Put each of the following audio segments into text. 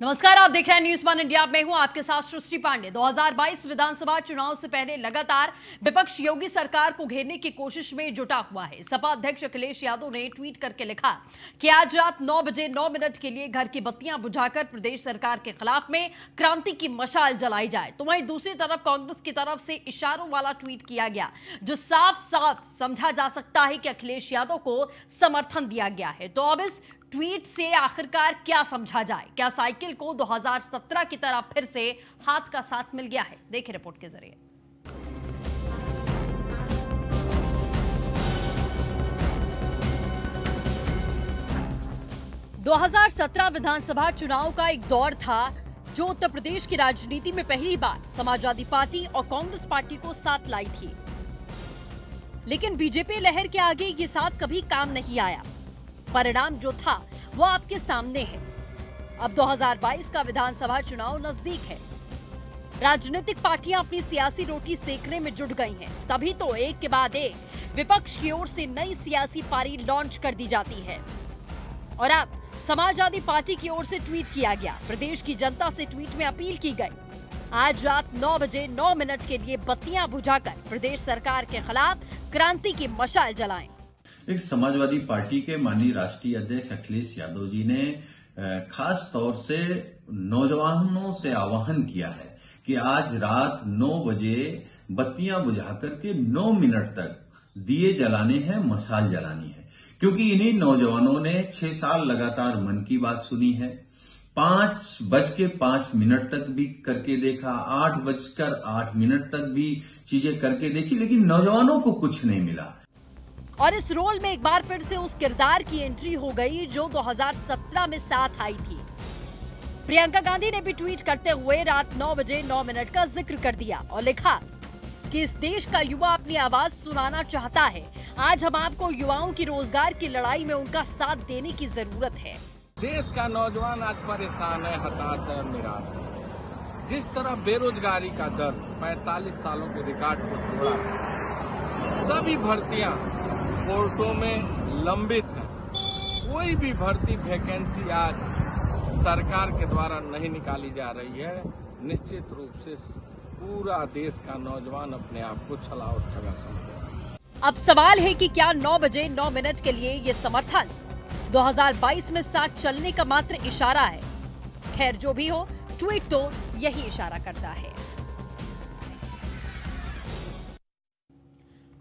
नमस्कार, आप देख रहे हैं न्यूज़ वन इंडिया। मैं हूं आपके साथ सृष्टि पांडे। 2022 विधानसभा चुनाव से पहले लगातार विपक्ष योगी सरकार को घेरने की कोशिश में जुटा हुआ है। सपा अध्यक्ष अखिलेश यादव ने ट्वीट करके लिखा कि आज रात 9 बजे 9 मिनट के लिए घर की बत्तियां बुझाकर प्रदेश सरकार के खिलाफ में क्रांति की मशाल जलाई जाए। तो वहीं दूसरी तरफ कांग्रेस की तरफ से इशारों वाला ट्वीट किया गया, जो साफ साफ समझा जा सकता है कि अखिलेश यादव को समर्थन दिया गया है। तो अब इस ट्वीट से आखिरकार क्या समझा जाए? क्या साइकिल को 2017 की तरह फिर से हाथ का साथ मिल गया है? देखिए रिपोर्ट के जरिए। – 2017 विधानसभा चुनाव का एक दौर था जो उत्तर प्रदेश की राजनीति में पहली बार समाजवादी पार्टी और कांग्रेस पार्टी को साथ लाई थी। लेकिन बीजेपी लहर के आगे ये साथ कभी काम नहीं आया। परिणाम जो था वो आपके सामने है। अब 2022 का विधानसभा चुनाव नजदीक है। राजनीतिक पार्टियां अपनी सियासी रोटी सेकने में जुट गई हैं। तभी तो एक के बाद एक विपक्ष की ओर से नई सियासी पारी लॉन्च कर दी जाती है। और अब समाजवादी पार्टी की ओर से ट्वीट किया गया। प्रदेश की जनता से ट्वीट में अपील की गई, आज रात 9 बजे 9 मिनट के लिए बत्तियां बुझाकर प्रदेश सरकार के खिलाफ क्रांति की मशाल जलाएं। एक समाजवादी पार्टी के माननीय राष्ट्रीय अध्यक्ष अखिलेश यादव जी ने खास तौर से नौजवानों से आह्वान किया है कि आज रात 9 बजे बत्तियां बुझाकर के 9 मिनट तक दिए जलाने हैं, मशाल जलानी है। क्योंकि इन्हीं नौजवानों ने 6 साल लगातार मन की बात सुनी है, 5:05 तक भी करके देखा, 8:08 तक भी चीजें करके देखी, लेकिन नौजवानों को कुछ नहीं मिला। और इस रोल में एक बार फिर से उस किरदार की एंट्री हो गई जो 2017 में साथ आई थी। प्रियंका गांधी ने भी ट्वीट करते हुए रात 9 बजे 9 मिनट का जिक्र कर दिया और लिखा कि इस देश का युवा अपनी आवाज सुनाना चाहता है। आज हम आपको युवाओं की रोजगार की लड़ाई में उनका साथ देने की जरूरत है। देश का नौजवान आज परेशान है, हताश है और निराश है। जिस तरह बेरोजगारी का दर 45 सालों के रिकॉर्ड को तोड़ा, सभी भर्तियां कोर्टों में लंबित है। कोई भी भर्ती वैकेंसी आज सरकार के द्वारा नहीं निकाली जा रही है। निश्चित रूप से पूरा देश का नौजवान अपने आप को छला और ठगा समझे। अब सवाल है कि क्या 9 बजे 9 मिनट के लिए ये समर्थन 2022 में साथ चलने का मात्र इशारा है? खैर जो भी हो, ट्वीट तो यही इशारा करता है।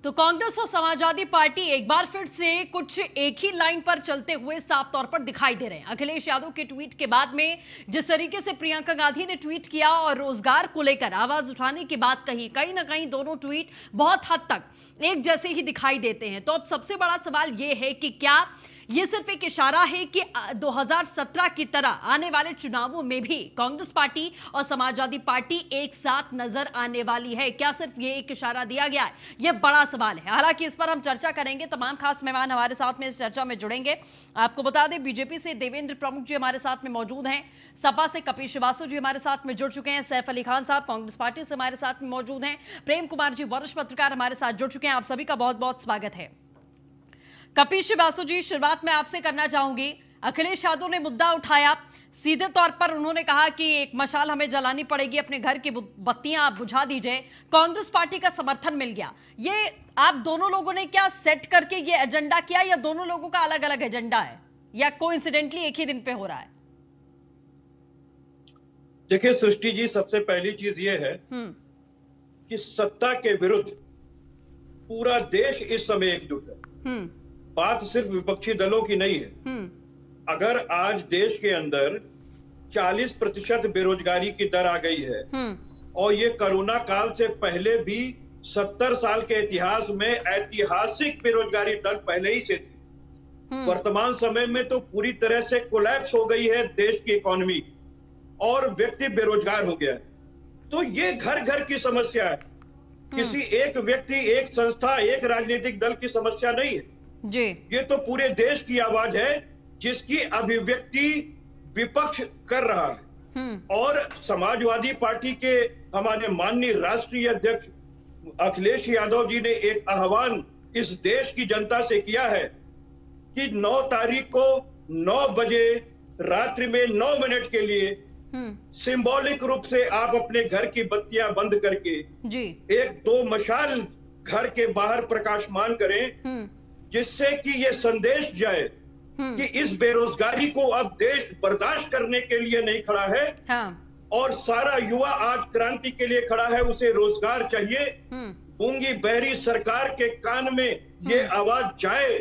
तो कांग्रेस और समाजवादी पार्टी एक बार फिर से कुछ एक ही लाइन पर चलते हुए साफ तौर पर दिखाई दे रहे हैं। अखिलेश यादव के ट्वीट के बाद में जिस तरीके से प्रियंका गांधी ने ट्वीट किया और रोजगार को लेकर आवाज उठाने की बात कही, कहीं ना कहीं दोनों ट्वीट बहुत हद तक एक जैसे ही दिखाई देते हैं। तो अब सबसे बड़ा सवाल यह है कि क्या ये सिर्फ एक इशारा है कि 2017 की तरह आने वाले चुनावों में भी कांग्रेस पार्टी और समाजवादी पार्टी एक साथ नजर आने वाली है? क्या सिर्फ ये एक इशारा दिया गया है? यह बड़ा सवाल है। हालांकि इस पर हम चर्चा करेंगे। तमाम खास मेहमान हमारे साथ में इस चर्चा में जुड़ेंगे। आपको बता दें, बीजेपी से देवेंद्र प्रमुख जी हमारे साथ में मौजूद हैं, सपा से कपिल श्रीवास्तव जी हमारे साथ में जुड़ चुके हैं, सैफ अली खान साहब कांग्रेस पार्टी से हमारे साथ में मौजूद हैं, प्रेम कुमार जी वरिष्ठ पत्रकार हमारे साथ जुड़ चुके हैं। आप सभी का बहुत बहुत स्वागत है। कपिल श्रीवास्तव जी, शुरुआत में आपसे करना चाहूंगी। अखिलेश यादव ने मुद्दा उठाया, सीधे तौर पर उन्होंने कहा कि एक मशाल हमें जलानी पड़ेगी, अपने घर की बत्तियां आप बुझा दीजिए। कांग्रेस पार्टी का समर्थन मिल गया। ये आप दोनों लोगों ने क्या सेट करके ये एजेंडा किया, या दोनों लोगों का अलग अलग एजेंडा है, या कोइंसिडेंटली एक ही दिन पे हो रहा है? देखिए सृष्टि जी, सबसे पहली चीज ये है कि सत्ता के विरुद्ध पूरा देश इस समय एकजुट है। बात सिर्फ विपक्षी दलों की नहीं है। अगर आज देश के अंदर 40% बेरोजगारी की दर आ गई है और ये कोरोना काल से पहले भी 70 साल के इतिहास में ऐतिहासिक बेरोजगारी दर पहले ही से थी। वर्तमान समय में तो पूरी तरह से कोलैप्स हो गई है देश की इकोनॉमी और व्यक्ति बेरोजगार हो गया है। तो ये घर घर की समस्या है, किसी एक व्यक्ति, एक संस्था, एक राजनीतिक दल की समस्या नहीं है जी। ये तो पूरे देश की आवाज है जिसकी अभिव्यक्ति विपक्ष कर रहा है। और समाजवादी पार्टी के हमारे माननीय राष्ट्रीय अध्यक्ष अखिलेश यादव जी ने एक आह्वान इस देश की जनता से किया है कि 9 तारीख को 9 बजे रात्रि में 9 मिनट के लिए सिंबॉलिक रूप से आप अपने घर की बत्तियां बंद करके जी 1-2 मशाल घर के बाहर प्रकाशमान करें, जिससे कि ये संदेश जाए कि इस बेरोजगारी को अब देश बर्दाश्त करने के लिए नहीं खड़ा है। हाँ। और सारा युवा आज क्रांति के लिए खड़ा है, उसे रोजगार चाहिए। गूंगी बहरी सरकार के कान में ये आवाज जाए,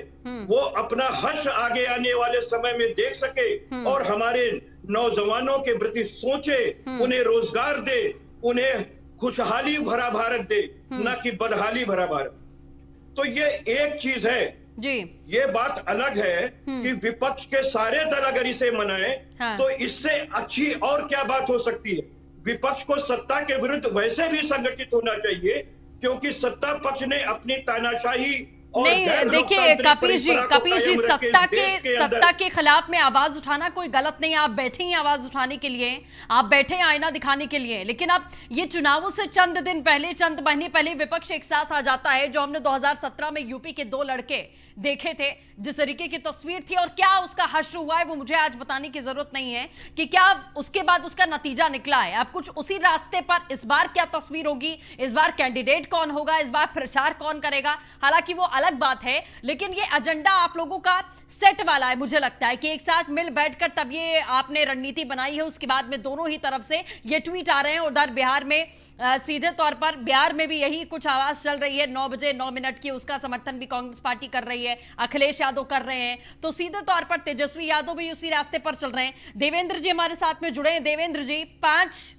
वो अपना हर्ष आगे आने वाले समय में देख सके और हमारे नौजवानों के प्रति सोचे, उन्हें रोजगार दे, उन्हें खुशहाली भरा भारत दे, न कि बदहाली भरा भारत। तो ये एक चीज है जी। ये बात अलग है कि विपक्ष के सारे दल अगर इसे मनाएं, हाँ। तो इससे अच्छी और क्या बात हो सकती है। विपक्ष को सत्ता के विरुद्ध वैसे भी संगठित होना चाहिए, क्योंकि सत्ता पक्ष ने अपनी तानाशाही और नहीं, देखिए कपिल जी सत्ता के खिलाफ में आवाज उठाना कोई गलत नहीं है। आप बैठे हैं आवाज उठाने के लिए, आप बैठे हैं आईना दिखाने के लिए, लेकिन अब ये चुनावों से चंद दिन पहले, चंद महीने पहले विपक्ष एक साथ आ जाता है, जो हमने 2017 में यूपी के 2 लड़के देखे थे, जिस तरीके की तस्वीर थी और क्या उसका हश्र हुआ है वो मुझे आज बताने की जरूरत नहीं है कि क्या उसके बाद उसका नतीजा निकला है। अब कुछ उसी रास्ते पर इस बार क्या तस्वीर होगी, इस बार कैंडिडेट कौन होगा, इस बार प्रचार कौन करेगा, हालांकि वो अलग बात है, लेकिन ये एजेंडा आप लोगों का सेट वाला है। मुझे लगता है कि एक साथ मिल बैठकर तब ये आपने रणनीति बनाई है, उसके बाद में दोनों ही तरफ से ये ट्वीट आ रहे हैं। उधर बिहार में सीधे तौर पर बिहार में भी यही कुछ आवाज चल रही है, 9 बजे 9 मिनट की, उसका समर्थन भी कांग्रेस पार्टी कर रही है, अखिलेश यादव कर रहे हैं, तो सीधे तौर पर तेजस्वी यादव भी उसी रास्ते पर चल रहे हैं। देवेंद्र जी हमारे साथ में जुड़े हैं। देवेंद्र जी, 5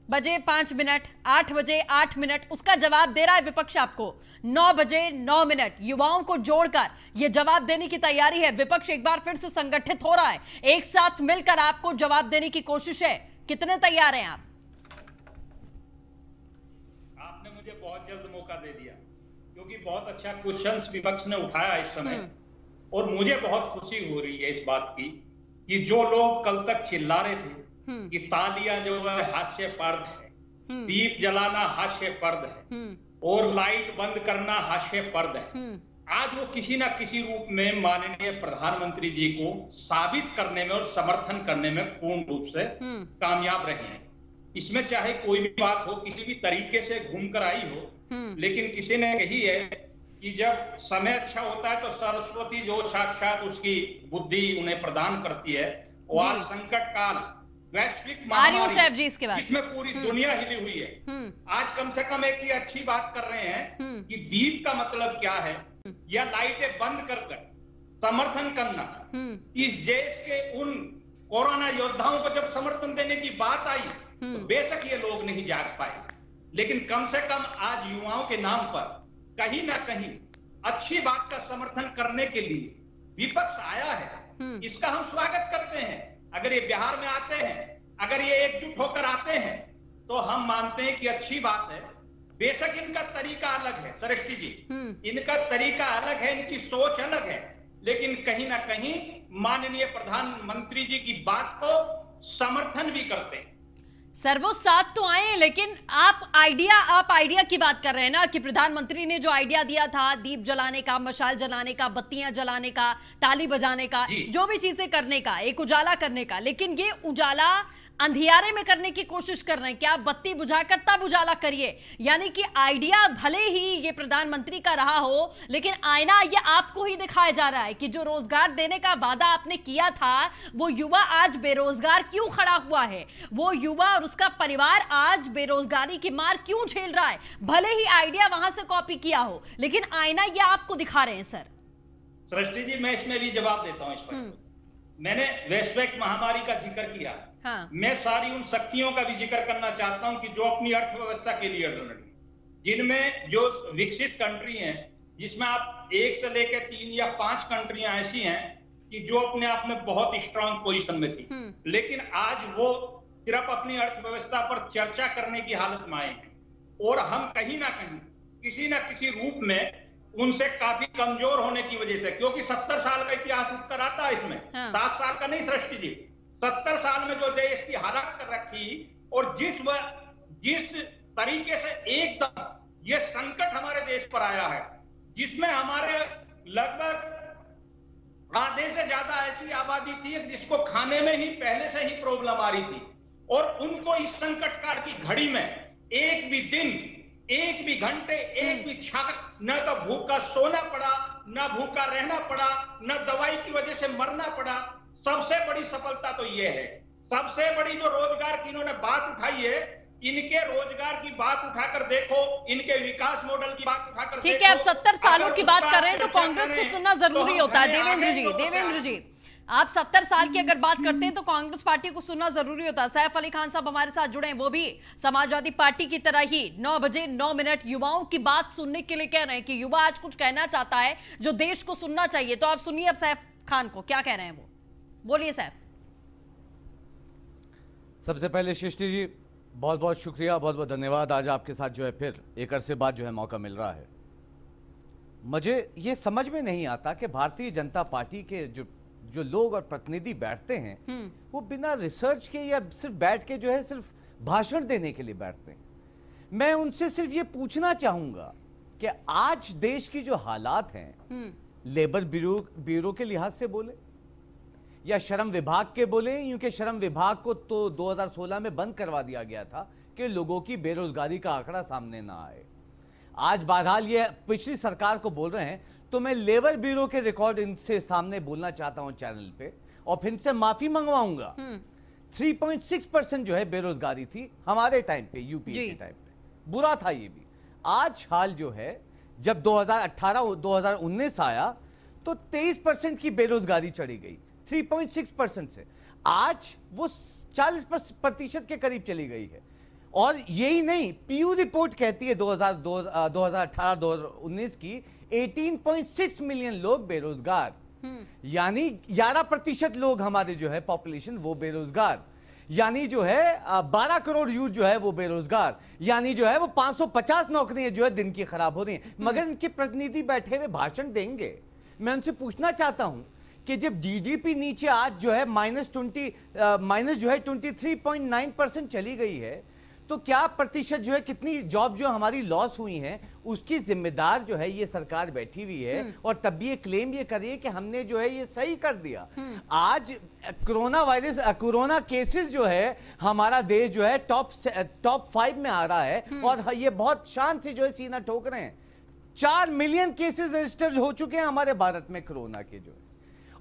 बजे 5 मिनट, 8 बजे 8 मिनट, उसका जवाब दे रहा है विपक्ष आपको। 9 बजे 9 मिनट युवाओं को जोड़कर यह जवाब देने की तैयारी है। विपक्ष एक बार फिर से संगठित हो रहा है, एक साथ मिलकर आपको जवाब देने की कोशिश है। कितने तैयार हैं आप? आपने मुझे बहुत जल्द मौका दे दिया, क्योंकि बहुत अच्छा क्वेश्चंस विपक्ष ने उठाया इस समय, और मुझे बहुत खुशी हो रही है इस बात की कि जो लोग कल तक चिल्ला रहे थे कि तालियां जो है हास्यपर्द है, दीप जलाना हास्यपर्द है और लाइट बंद करना हास्यपर्द है, आज वो किसी ना किसी रूप में माननीय प्रधानमंत्री जी को साबित करने में और समर्थन करने में पूर्ण रूप से कामयाब रहे हैं। इसमें चाहे कोई भी बात हो, किसी भी तरीके से घूम कर आई हो, लेकिन किसी ने कही है कि जब समय अच्छा होता है तो सरस्वती जो साक्षात उसकी बुद्धि उन्हें प्रदान करती है। और आज संकट काल, वैश्विक महामारी जिसमें पूरी दुनिया हिली हुई है, आज कम से कम एक ही अच्छी बात कर रहे हैं कि दीप का मतलब क्या है, या लाइटें बंद कर समर्थन करना। इस देश के उन कोरोना योद्धाओं को जब समर्थन देने की बात आई तो बेशक ये लोग नहीं जाग पाए, लेकिन कम से कम आज युवाओं के नाम पर कहीं ना कहीं अच्छी बात का समर्थन करने के लिए विपक्ष आया है। इसका हम स्वागत करते हैं। अगर ये बिहार में आते हैं, अगर ये एकजुट होकर आते हैं, तो हम मानते हैं कि अच्छी बात है। बेशक इनका तरीका अलग है सृष्टि जी, इनका तरीका अलग है, इनकी सोच अलग है, लेकिन कहीं ना कहीं माननीय प्रधानमंत्री जी की बात को समर्थन भी करते हैं। सर वो साथ तो आए, लेकिन आप आइडिया की बात कर रहे हैं ना कि प्रधानमंत्री ने जो आइडिया दिया था दीप जलाने का, मशाल जलाने का, बत्तियां जलाने का, ताली बजाने का, जो भी चीजें करने का, एक उजाला करने का, लेकिन ये उजाला अंधियारे में करने की कोशिश कर रहे हैं। क्या बत्ती बुझाकर तब उजाला करिए, यानी कि आइडिया भले ही ये प्रधानमंत्री का रहा हो, लेकिन आईना ये आपको ही दिखाया जा रहा है कि जो रोजगार देने का वादा आपने किया था, वो युवा आज बेरोजगार क्यों खड़ा हुआ है, वो युवा और उसका परिवार आज बेरोजगारी की मार क्यों झेल रहा है। भले ही आइडिया वहां से कॉपी किया हो, लेकिन आईना ये आपको दिखा रहे हैं। सर सृष्टि जी, मैं इसमें भी जवाब देता हूं। इस पर मैंने वैश्विक महामारी का जिक्र किया। हाँ। मैं सारी उन शक्तियों का भी जिक्र करना चाहता हूं कि जो अपनी अर्थव्यवस्था के लिए लड़ी, जिनमें जो विकसित कंट्री हैं, जिसमें आप 1 से लेकर 3 या 5 कंट्रियां ऐसी हैं कि जो अपने आप में बहुत स्ट्रांग पोजीशन में थी, लेकिन आज वो सिर्फ अपनी अर्थव्यवस्था पर चर्चा करने की हालत में आए हैं, और हम कहीं ना कहीं किसी ना किसी रूप में उनसे काफी कमजोर होने की वजह से, क्योंकि 70 साल का इतिहास उत्तर आता है इसमें। 7 साल का नहीं सृष्टि जी, 70 साल में जो देश की हालत कर रखी, और जिस तरीके से एकदम ये संकट हमारे देश पर आया है, जिसमें हमारे लगभग आधे से ज्यादा ऐसी आबादी थी जिसको खाने में ही पहले से ही प्रॉब्लम आ रही थी, और उनको इस संकट काल की घड़ी में एक भी दिन, एक भी घंटे, एक भी क्षण न तो भूखा सोना पड़ा, न भूखा रहना पड़ा, न दवाई की वजह से मरना पड़ा। सबसे बड़ी सफलता तो यह है। सबसे बड़ी जो रोजगार की इन्होंने बात उठाई है, इनके रोजगार की बात उठाकर देखो, इनके विकास मॉडल की बात उठाकर ठीक है, आप 70 सालों की बात कर रहे हैं तो कांग्रेस को सुनना जरूरी होता है। देवेंद्र जी, आप 70 साल की अगर बात करते हैं तो कांग्रेस पार्टी को सुनना जरूरी होता है। सैफ अली खान साहब हमारे साथ जुड़े हैं, वो भी समाजवादी पार्टी की तरह ही 9 बजे 9 मिनट युवाओं की बात सुनने के लिए कह रहे हैं कि युवा आज कुछ कहना चाहता है जो देश को सुनना चाहिए। तो आप सुनिए अब सैफ खान को क्या कह रहे हैं, वो बोलिए सैफ। सबसे पहले सृष्टि जी बहुत बहुत शुक्रिया, बहुत बहुत धन्यवाद। आज आपके साथ जो है फिर एक अरसे बाद जो है मौका मिल रहा है। मुझे ये समझ में नहीं आता कि भारतीय जनता पार्टी के जो लोग और प्रतिनिधि बैठते हैं वो बिना रिसर्च के या सिर्फ बैठ के जो है सिर्फ भाषण देने के लिए बैठते हैं। मैं उनसे सिर्फ ये पूछना चाहूंगा कि आज देश की जो हालात हैं, लेबर ब्यूरो के लिहाज से बोले या श्रम विभाग के बोले, यूं कि श्रम विभाग को तो 2016 में बंद करवा दिया गया था कि लोगों की बेरोजगारी का आंकड़ा सामने ना आए। आज बहरहाल ये पिछली सरकार को बोल रहे हैं, तो मैं लेबर ब्यूरो के रिकॉर्ड इनसे सामने बोलना चाहता हूं चैनल पे, और फिर इनसे माफी मंगवाऊंगा। 3.6% जो है बेरोजगारी थी हमारे टाइम पे, यूपीए के टाइम पे। बुरा था ये भी। आज हाल जो है, जब 2018-2019 आया तो 23% की बेरोजगारी चढ़ी गई, 3.6% से आज वो 40% के करीब चली गई है। और यही नहीं, पीयू रिपोर्ट कहती है 2018-2019 की 18.6 मिलियन लोग बेरोजगार, यानी 11% लोग हमारे जो है पॉपुलेशन वो बेरोजगार, यानी जो है 12 करोड़ यूथ जो है वो बेरोजगार, यानी जो है वो 550 नौकरियां जो है दिन की खराब हो रही हैं। मगर इनके प्रतिनिधि बैठे हुए भाषण देंगे। मैं उनसे पूछना चाहता हूं कि जब जीडीपी नीचे आज जो है माइनस 23.9% चली गई है, तो क्या प्रतिशत जो है, कितनी जॉब जो हमारी लॉस हुई हैं, उसकी जिम्मेदार जो है ये सरकार बैठी हुई है, और तब भी ये क्लेम ये करिए कि हमने जो है ये सही कर दिया। आज कोरोना केसेस जो है हमारा देश जो है टॉप 5 में आ रहा है, और ये बहुत शान से जो है सीना ठोक रहे हैं। 4 मिलियन केसेस रजिस्टर हो चुके हैं हमारे भारत में कोरोना के जो है,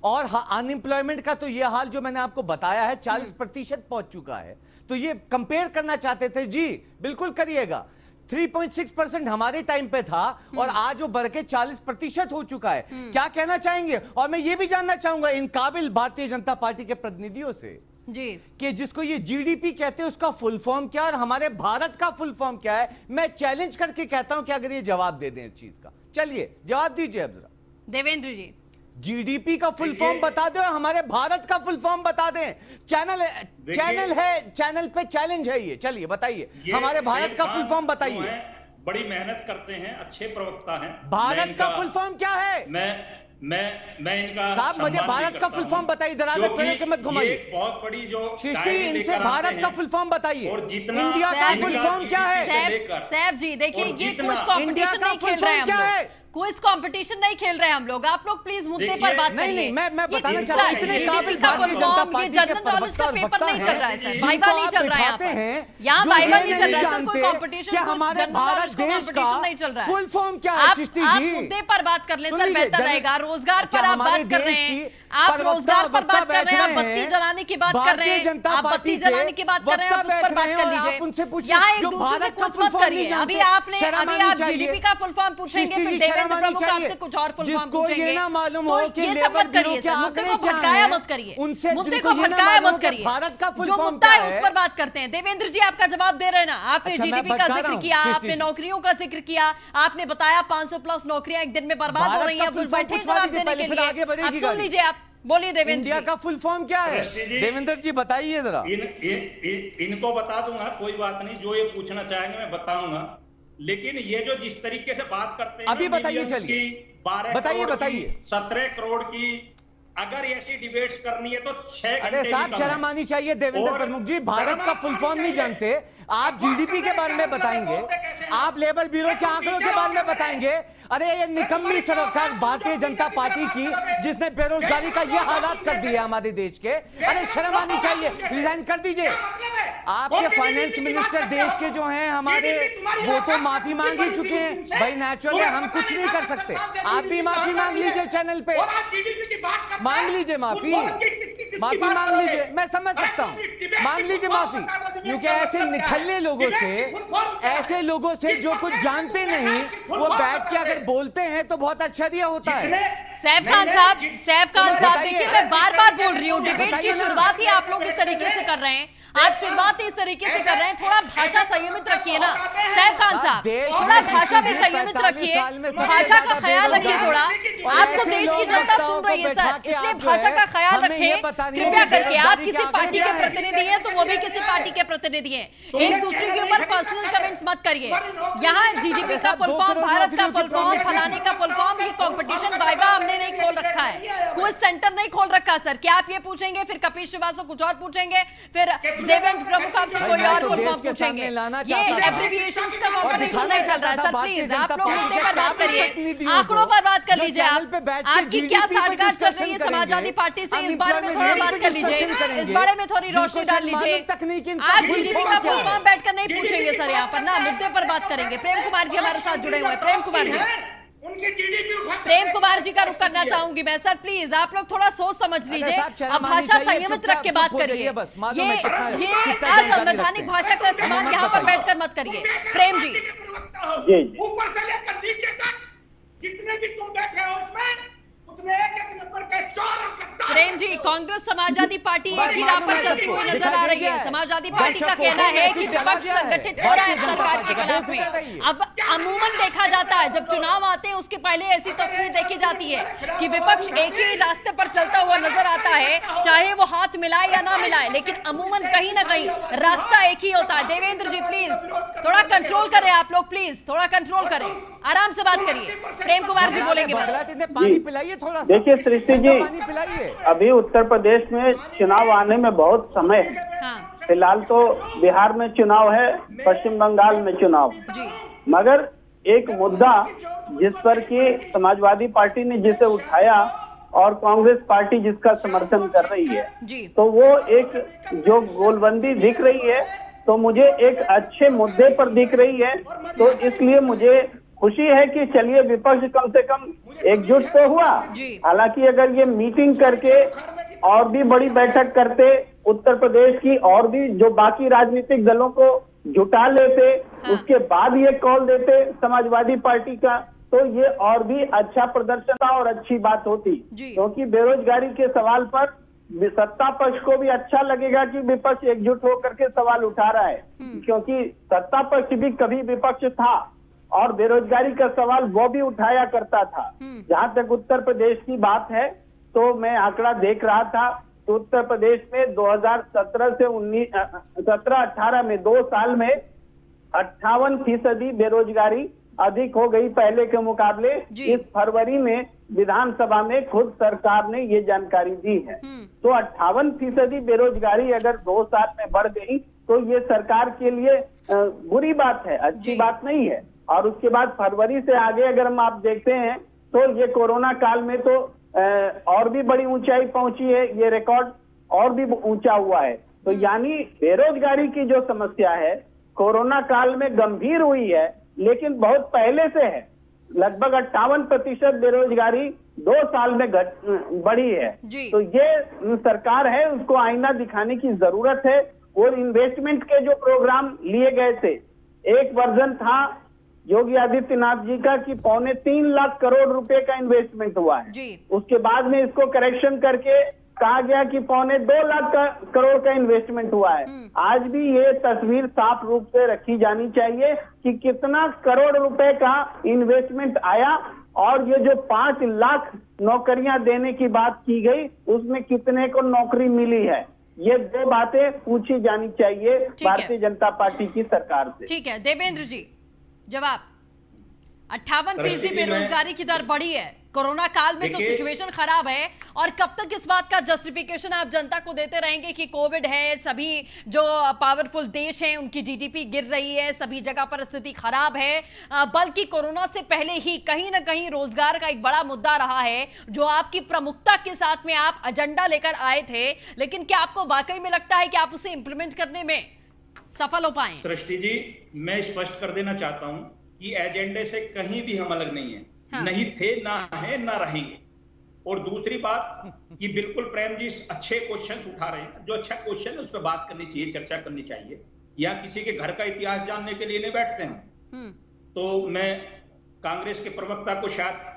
और अनएम्प्लॉयमेंट का तो ये हाल जो मैंने आपको बताया है 40% पहुंच चुका है। तो ये कंपेयर करना चाहते थे जी, बिल्कुल करिएगा। 3.6% हमारे टाइम पे था और आज वो बढ़ के 40% हो चुका है। क्या कहना चाहेंगे? और मैं ये भी जानना चाहूंगा इन काबिल भारतीय जनता पार्टी के प्रतिनिधियों से जी, कि जिसको ये जीडीपी कहते हैं उसका फुल फॉर्म क्या है और हमारे भारत का फुल फॉर्म क्या है। मैं चैलेंज करके कहता हूं कि अगर ये जवाब दे दें इस चीज का, चलिए जवाब दीजिए अब जरा। देवेंद्र जी, जीडीपी का फुल फॉर्म बता दो, हमारे भारत का फुल फॉर्म बता दें। चैनल है, चैनल पे चैलेंज है ये। चलिए बताइए, हमारे भारत का फुल फॉर्म बताइए। बड़ी मेहनत करते हैं, अच्छे प्रवक्ता हैं। भारत का फुल फॉर्म क्या है? मैं इनका साहब मुझे भारत का फुल फॉर्म बताइए, इधर आगे मत घुमाइए। बहुत बड़ी जो सृष्टि, इनसे भारत का फुल फॉर्म बताइए। इंडिया का फुल फॉर्म क्या है? सैफ जी देखिए, ये क्विज कंपटीशन नहीं खेल रहे हैं, क्या है क्विज कंपटीशन नहीं खेल रहे हैं हम लोग। आप लोग प्लीज मुद्दे पर बात करिए। नहीं, मैं बताना चाहता हूं, इतने काबिल भारतीय जनता पार्टी के जनरल नॉलेज का पेपर नहीं चल रहा है सर, वाइवा नहीं चल रहा है यहाँ वाइवा नहीं चल रहा है सर, कोई कंपटीशन हमारे भारत देश का नहीं चल रहा है। फुल फॉर्म क्या है सृष्टि जी? आप मुद्दे पर बात कर ले सर, बेहतर रहेगा। रोजगार पर आप बात कर रहे हैं, आप रोजगार पर बात कर रहे हैं, आप बत्ती जलाने की बात कर रहे हैं, आप बत्ती जलाने की बात कर रहे हैं, आप उस पर बात कर लीजिए। यहाँ एक दूसरे से कुछ मत करिए। अभी आप जीडीपी का फुल फॉर्म पूछेंगे, फिर देवेंद्र प्रमुख आपसे कुछ और फुल फॉर्म पूछेंगे, ये ना मालूम हो कि ये सब मत करिए सर, मुद्दे को भटकाया मत करिए, मुद्दे को भटकाया मत करिए। भारत का फुल जो फॉर्म मुद्दा है उस पर बात करते हैं। देवेंद्र जी आपका जवाब दे रहे हैं ना, आपने जीडीपी का जिक्र किया, आपने नौकरियों का जिक्र किया, आपने बताया 500+ नौकरियां एक दिन में बर्बाद हो रही हैं, बैठे जवाब देने के लिए। आप सुन लीजिए, आप बोलिए देवेंद्र। इंडिया का फुल फॉर्म क्या है देवेंद्र जी बताइए जरा। इनको बता दूंगा, कोई बात नहीं, जो ये पूछना चाहेंगे मैं बताऊंगा। लेकिन ये जो जिस तरीके से बात करते हैं अभी बताइए, चलिए 12 बताइए 17 करोड़ की, अगर ऐसी डिबेट्स करनी है तो 6 घंटे। अरे साहब शर्म आनी चाहिए देवेंद्र प्रमुख जी, भारत का फुल फॉर्म नहीं जानते आप। जीडीपी के बारे में बताएंगे, आप लेबर ब्यूरो के आंकड़ों के बारे में बताएंगे। अरे ये निकम्मी सरकार भारतीय जनता पार्टी की, जिसने बेरोजगारी का ये हालात कर दिए हमारे देश के। अरे शर्म आनी चाहिए, रिजाइन कर दीजिए। आपके फाइनेंस मिनिस्टर देश के जो हैं हमारे, वो तो माफी मांग ही चुके हैं भाई। नेचुरल है, हम कुछ नहीं कर सकते। आप भी माफी मांग लीजिए चैनल पे, मांग लीजिए माफी मांग लीजिए। मैं समझ सकता हूँ, मांग लीजिए माफी, क्योंकि ऐसे निठल्ले लोगों से जो कुछ जानते नहीं, वो बैठ के अगर बोलते हैं तो बहुत अच्छा दिया होता है। सैफ खान साहब देखिए, मैं बार बार बोल रही हूँ, डिबेट की शुरुआत ही आप लोग इस तरीके से कर रहे हैं, आप शुरुआत इस तरीके से कर रहे हैं। थोड़ा भाषा संयमित रखिए ना सैफ खान साहब, थोड़ा भाषा में संयमित रखिए, भाषा का ख्याल रखिए थोड़ा। आपको देश की जनता सुन रही है सर, इसलिए भाषा का ख्याल रखें कृपया करके। आप किसी पार्टी के प्रतिनिधि हैं तो वो भी किसी पार्टी के प्रतिनिधि हैं, एक दूसरे के ऊपर पर्सनल कमेंट्स मत करिए। यहाँ जीडीपी का फुल फॉर्म, भारत का फुल फॉर्म, फलाने का फुल फॉर्म, ये कंपटीशन वाइवा हमने नहीं खोल रखा है, कोई सेंटर नहीं खोल रखा सर। क्या आप ये पूछेंगे, फिर कपिल श्रीवास्तव कुछ और पूछेंगे, फिर देवेंद्र प्रमुख आपसे कोई और फुल फॉर्म पूछेंगे। ये एब्रिविएशंस का कंपटीशन नहीं चल रहा है सर। प्लीज आप लोग मुद्दे पर बात करिए, आंकड़ों पर बात कर लीजिए। आपकी क्या साठगांठ चल रही है समाजवादी पार्टी से, इस बारे में थोड़ा बात कर लीजिए, इस बारे में थोड़ी रोशनी डाल लीजिए। आप जीडीपी का फुल फॉर्म बैठकर नहीं पूछेंगे सर, यहाँ पर ना मुद्दे पर बात करेंगे। प्रेम कुमार जी हमारे साथ जुड़े हुए हैं, प्रेम कुमार जी का रुख करना चाहूंगी मैं सर। प्लीज आप लोग थोड़ा सोच समझ लीजिए, अब भाषा संयमित रख के बात करिए। ये असंवैधानिक भाषा का इस्तेमाल यहाँ पर बैठकर मत करिए। प्रेम जी ऊपर से लेकर नीचे तक जितने भी तुम बैठे हो उसमें एक नंबर के चोर। प्रेम जी, कांग्रेस समाजवादी पार्टी एक ही राह पर चलती हुई नजर आ रही है। समाजवादी पार्टी का कहना है कि विपक्ष संगठित हो रहा है सरकार के खिलाफ में। अब अमूमन देखा जाता है जब चुनाव आते हैं उसके पहले ऐसी तस्वीर देखी जाती है कि विपक्ष एक ही रास्ते पर चलता हुआ नजर आता है, चाहे वो हाथ मिलाए या ना मिलाए, लेकिन अमूमन कहीं ना कहीं रास्ता एक ही होता है। देवेंद्र जी प्लीज थोड़ा कंट्रोल करें, आप लोग प्लीज थोड़ा कंट्रोल करें, आराम से बात करिए। प्रेम कुमार जी बोलेंगे बस। पानी पिलाइए थोड़ा सा। देखिए सृष्टि जी, अभी उत्तर प्रदेश में चुनाव आने में बहुत समय है। हाँ। फिलहाल तो बिहार में चुनाव है, पश्चिम बंगाल में चुनाव, मगर एक मुद्दा जिस पर कि समाजवादी पार्टी ने जिसे उठाया और कांग्रेस पार्टी जिसका समर्थन कर रही है, तो वो एक जो गोलबंदी दिख रही है तो मुझे एक अच्छे मुद्दे पर दिख रही है। तो इसलिए मुझे खुशी है कि चलिए विपक्ष कम से कम एकजुट तो हुआ। हालांकि अगर ये मीटिंग करके और भी बड़ी बैठक करते, उत्तर प्रदेश की और भी जो बाकी राजनीतिक दलों को जुटा लेते, उसके बाद ये कॉल देते समाजवादी पार्टी का, तो ये और भी अच्छा प्रदर्शन और अच्छी बात होती। क्योंकि बेरोजगारी के सवाल पर सत्ता पक्ष को भी अच्छा लगेगा कि विपक्ष एकजुट होकर के सवाल उठा रहा है, क्योंकि सत्ता पक्ष भी कभी विपक्ष था और बेरोजगारी का सवाल वो भी उठाया करता था। जहां तक उत्तर प्रदेश की बात है तो मैं आंकड़ा देख रहा था तो उत्तर प्रदेश में 2017 से 17-18 में 2 साल में 58% बेरोजगारी अधिक हो गई पहले के मुकाबले। इस फरवरी में विधानसभा में खुद सरकार ने ये जानकारी दी है। तो 58% बेरोजगारी अगर 2 साल में बढ़ गई तो ये सरकार के लिए बुरी बात है, अच्छी बात नहीं है। और उसके बाद फरवरी से आगे अगर हम आप देखते हैं तो ये कोरोना काल में तो और भी बड़ी ऊंचाई पहुंची है, ये रिकॉर्ड और भी ऊंचा हुआ है। तो यानी बेरोजगारी की जो समस्या है कोरोना काल में गंभीर हुई है, लेकिन बहुत पहले से है। लगभग 58% बेरोजगारी 2 साल में बढ़ी है। तो ये सरकार है, उसको आईना दिखाने की जरूरत है। और इन्वेस्टमेंट के जो प्रोग्राम लिए गए थे, एक वर्जन था योगी आदित्यनाथ जी का कि 3.25 लाख करोड़ रुपए का इन्वेस्टमेंट हुआ है। उसके बाद में इसको करेक्शन करके कहा गया कि 2.25 लाख करोड़ का इन्वेस्टमेंट हुआ है। आज भी ये तस्वीर साफ रूप से रखी जानी चाहिए कि कितना करोड़ रुपए का इन्वेस्टमेंट आया और ये जो 5 लाख नौकरियां देने की बात की गई उसमें कितने को नौकरी मिली है। ये 2 बातें पूछी जानी चाहिए भारतीय जनता पार्टी की सरकार से। ठीक है देवेंद्र जी, जवाब 58% बेरोजगारी की दर बढ़ी है। कोरोना काल में तो सिचुएशन खराब है, और कब तक इस बात का जस्टिफिकेशन आप जनता को देते रहेंगे कि कोविड है, सभी जो पावरफुल देश हैं उनकी जीडीपी गिर रही है, सभी जगह पर स्थिति खराब है। बल्कि कोरोना से पहले ही कहीं ना कहीं रोजगार का एक बड़ा मुद्दा रहा है, जो आपकी प्रमुखता के साथ में आप एजेंडा लेकर आए थे। लेकिन क्या आपको वाकई में लगता है कि आप उसे इंप्लीमेंट करने में सफल हो पाए? सृष्टि जी, मैं स्पष्ट कर देना चाहता हूं कि एजेंडे से कहीं भी हम अलग नहीं है। हाँ। नहीं थे, ना है, ना रहेंगे। और दूसरी बात कि बिल्कुल प्रेम जी अच्छे क्वेश्चन उठा रहे हैं, जो अच्छा क्वेश्चन है उस पर बात करनी चाहिए, चर्चा करनी चाहिए। या किसी के घर का इतिहास जानने के लिए नहीं बैठते हैं। तो मैं कांग्रेस के प्रवक्ता को शायद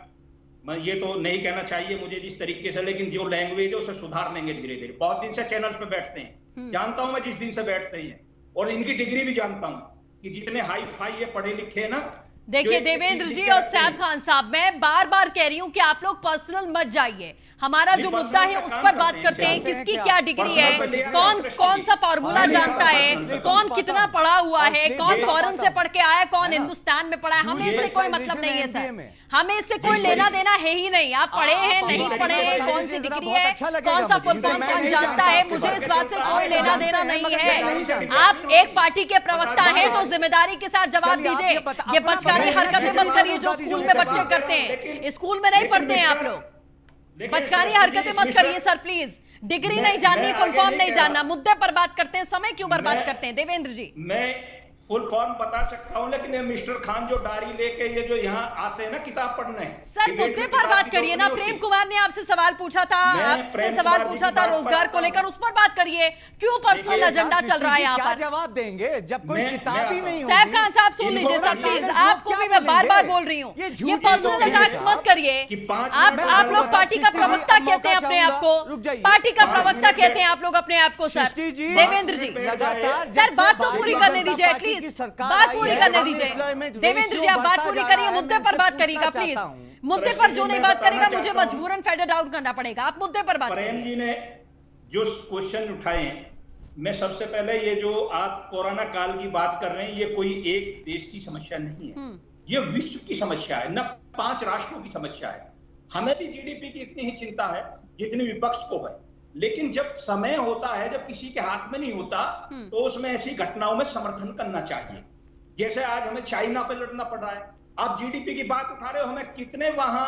मैं ये तो नहीं कहना चाहिए मुझे जिस तरीके से, लेकिन जो लैंग्वेज है उसे सुधार लेंगे धीरे धीरे। बहुत दिन से चैनल्स पे बैठते हैं, जानता हूं मैं जिस दिन से बैठते हैं, और इनकी डिग्री भी जानता हूं कि जितने हाई फाई ये पढ़े लिखे हैं ना। देखिए देवेंद्र जी और सैफ खान साहब, मैं बार बार कह रही हूं कि आप लोग पर्सनल मत जाइए। हमारा जो मुद्दा है उस पर बात करते हैं, किसकी क्या डिग्री है, कौन सा फॉर्मूला जानता है, कौन कितना पढ़ा हुआ है, कौन फॉरेन से पढ़ के आया, कौन हिंदुस्तान में पढ़ा है। हमें इससे कोई मतलब नहीं है सर, हमें इससे कोई लेना देना है ही नहीं। आप पढ़े हैं नहीं पढ़े हैं, कौन सी डिग्री है, कौन सा फुल फॉर्म कौन जानता है, मुझे इस बात से कोई लेना देना नहीं है। आप एक पार्टी के प्रवक्ता हैं तो जिम्मेदारी के साथ जवाब दीजिए। ये बचकानी हरकतें मत करिए जो स्कूल में बच्चे करते हैं। स्कूल में नहीं पढ़ते हैं आप लोग, बचकानी हरकतें मत करिए सर प्लीज। डिग्री नहीं जाननी, फुल फॉर्म नहीं जानना, मुद्दे पर बात करते हैं, समय क्यों बर्बाद करते हैं? देवेंद्र जी, मैं फुल फॉर्म बता सकता हूं, लेकिन ये मिस्टर खान जो डायरी लेके ये जो यहाँ आते हैं ना किताब पढ़ने, सर मुद्दे पर बात करिए ना। प्रेम कुमार ने आपसे सवाल पूछा था, आपसे सवाल पूछा था रोजगार को लेकर, उस पर बात करिए। क्यों पर्सनल एजेंडा चल रहा है यहाँ पर? जवाब देंगे जब कोई किताब ही नहीं होगी। सैफ खान साहब सुन लीजिए सर प्लीज, आपको भी मैं बार बार बोल रही हूँ, ये पर्सनल अटैक्स मत करिए। आप लोग पार्टी का प्रवक्ता कहते हैं अपने आप को, पार्टी का प्रवक्ता कहते हैं आप लोग अपने आप को। सर देवेंद्र जी, सर बात तो पूरी करने दीजिए एटलीस्ट, बात पूरी करने दीजिए। देवेंद्र जी आप बात पूरी करिए, मुद्दे पर बात करिएगा प्लीज। मुद्दे पर जो नहीं बात करेगा मुझे मजबूरन फेड आउट करना पड़ेगा। आप मुद्दे पर बात करिए। प्रेम जी ने जो क्वेश्चन उठाए हैं, मैं सबसे पहले ये जो आप कोरोना काल की बात कर रहे हैं, ये कोई एक देश की समस्या नहीं है, ये विश्व की समस्या है, न 5 राष्ट्रों की समस्या है। हमें भी जीडीपी की इतनी ही चिंता है जितनी विपक्ष को है, लेकिन जब समय होता है, जब किसी के हाथ में नहीं होता, तो उसमें ऐसी घटनाओं में समर्थन करना चाहिए। जैसे आज हमें चाइना पे लड़ना पड़ रहा है, आप जीडीपी की बात उठा रहे हो, हमें कितने वहां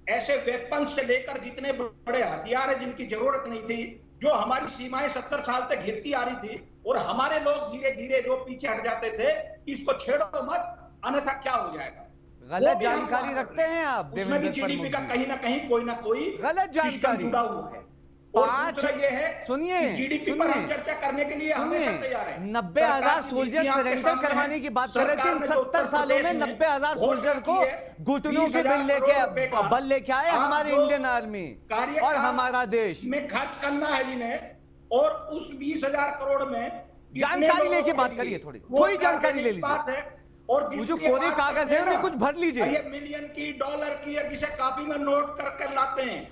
ऐसे वेपन से लेकर जितने बड़े हथियार है जिनकी जरूरत नहीं थी, जो हमारी सीमाएं 70 साल तक घिरती आ रही थी, और हमारे लोग धीरे धीरे जो पीछे हट जाते थे, इसको छेड़ो मत अन्यथा क्या हो जाएगा। गलत जानकारी रखते हैं आप। उसमें भी जीडीपी का कहीं ना कहीं कोई ना कोई गलत जानकारी जुड़ा हुआ है। ये है, सुनिए जीडीपी पर हम चर्चा करने के लिए हमेशा तैयार हैं। 90,000 सोल्जर सरेंडर करवाने की बात कर रहे थे। इन 70 सालों में 90,000 सोल्जर को घुटनों के बल लेके आए हमारे इंडियन आर्मी और हमारा देश में खर्च करना है जिन्हें, और उस 20,000 करोड़ में जानकारी लेके बात करिए, थोड़ी जानकारी ले लीजिए। और जो कोरे कागज है उन्हें कुछ भर लीजिए। ये मिलियन की, डॉलर की, जिसे कॉपी में नोट कर लाते हैं,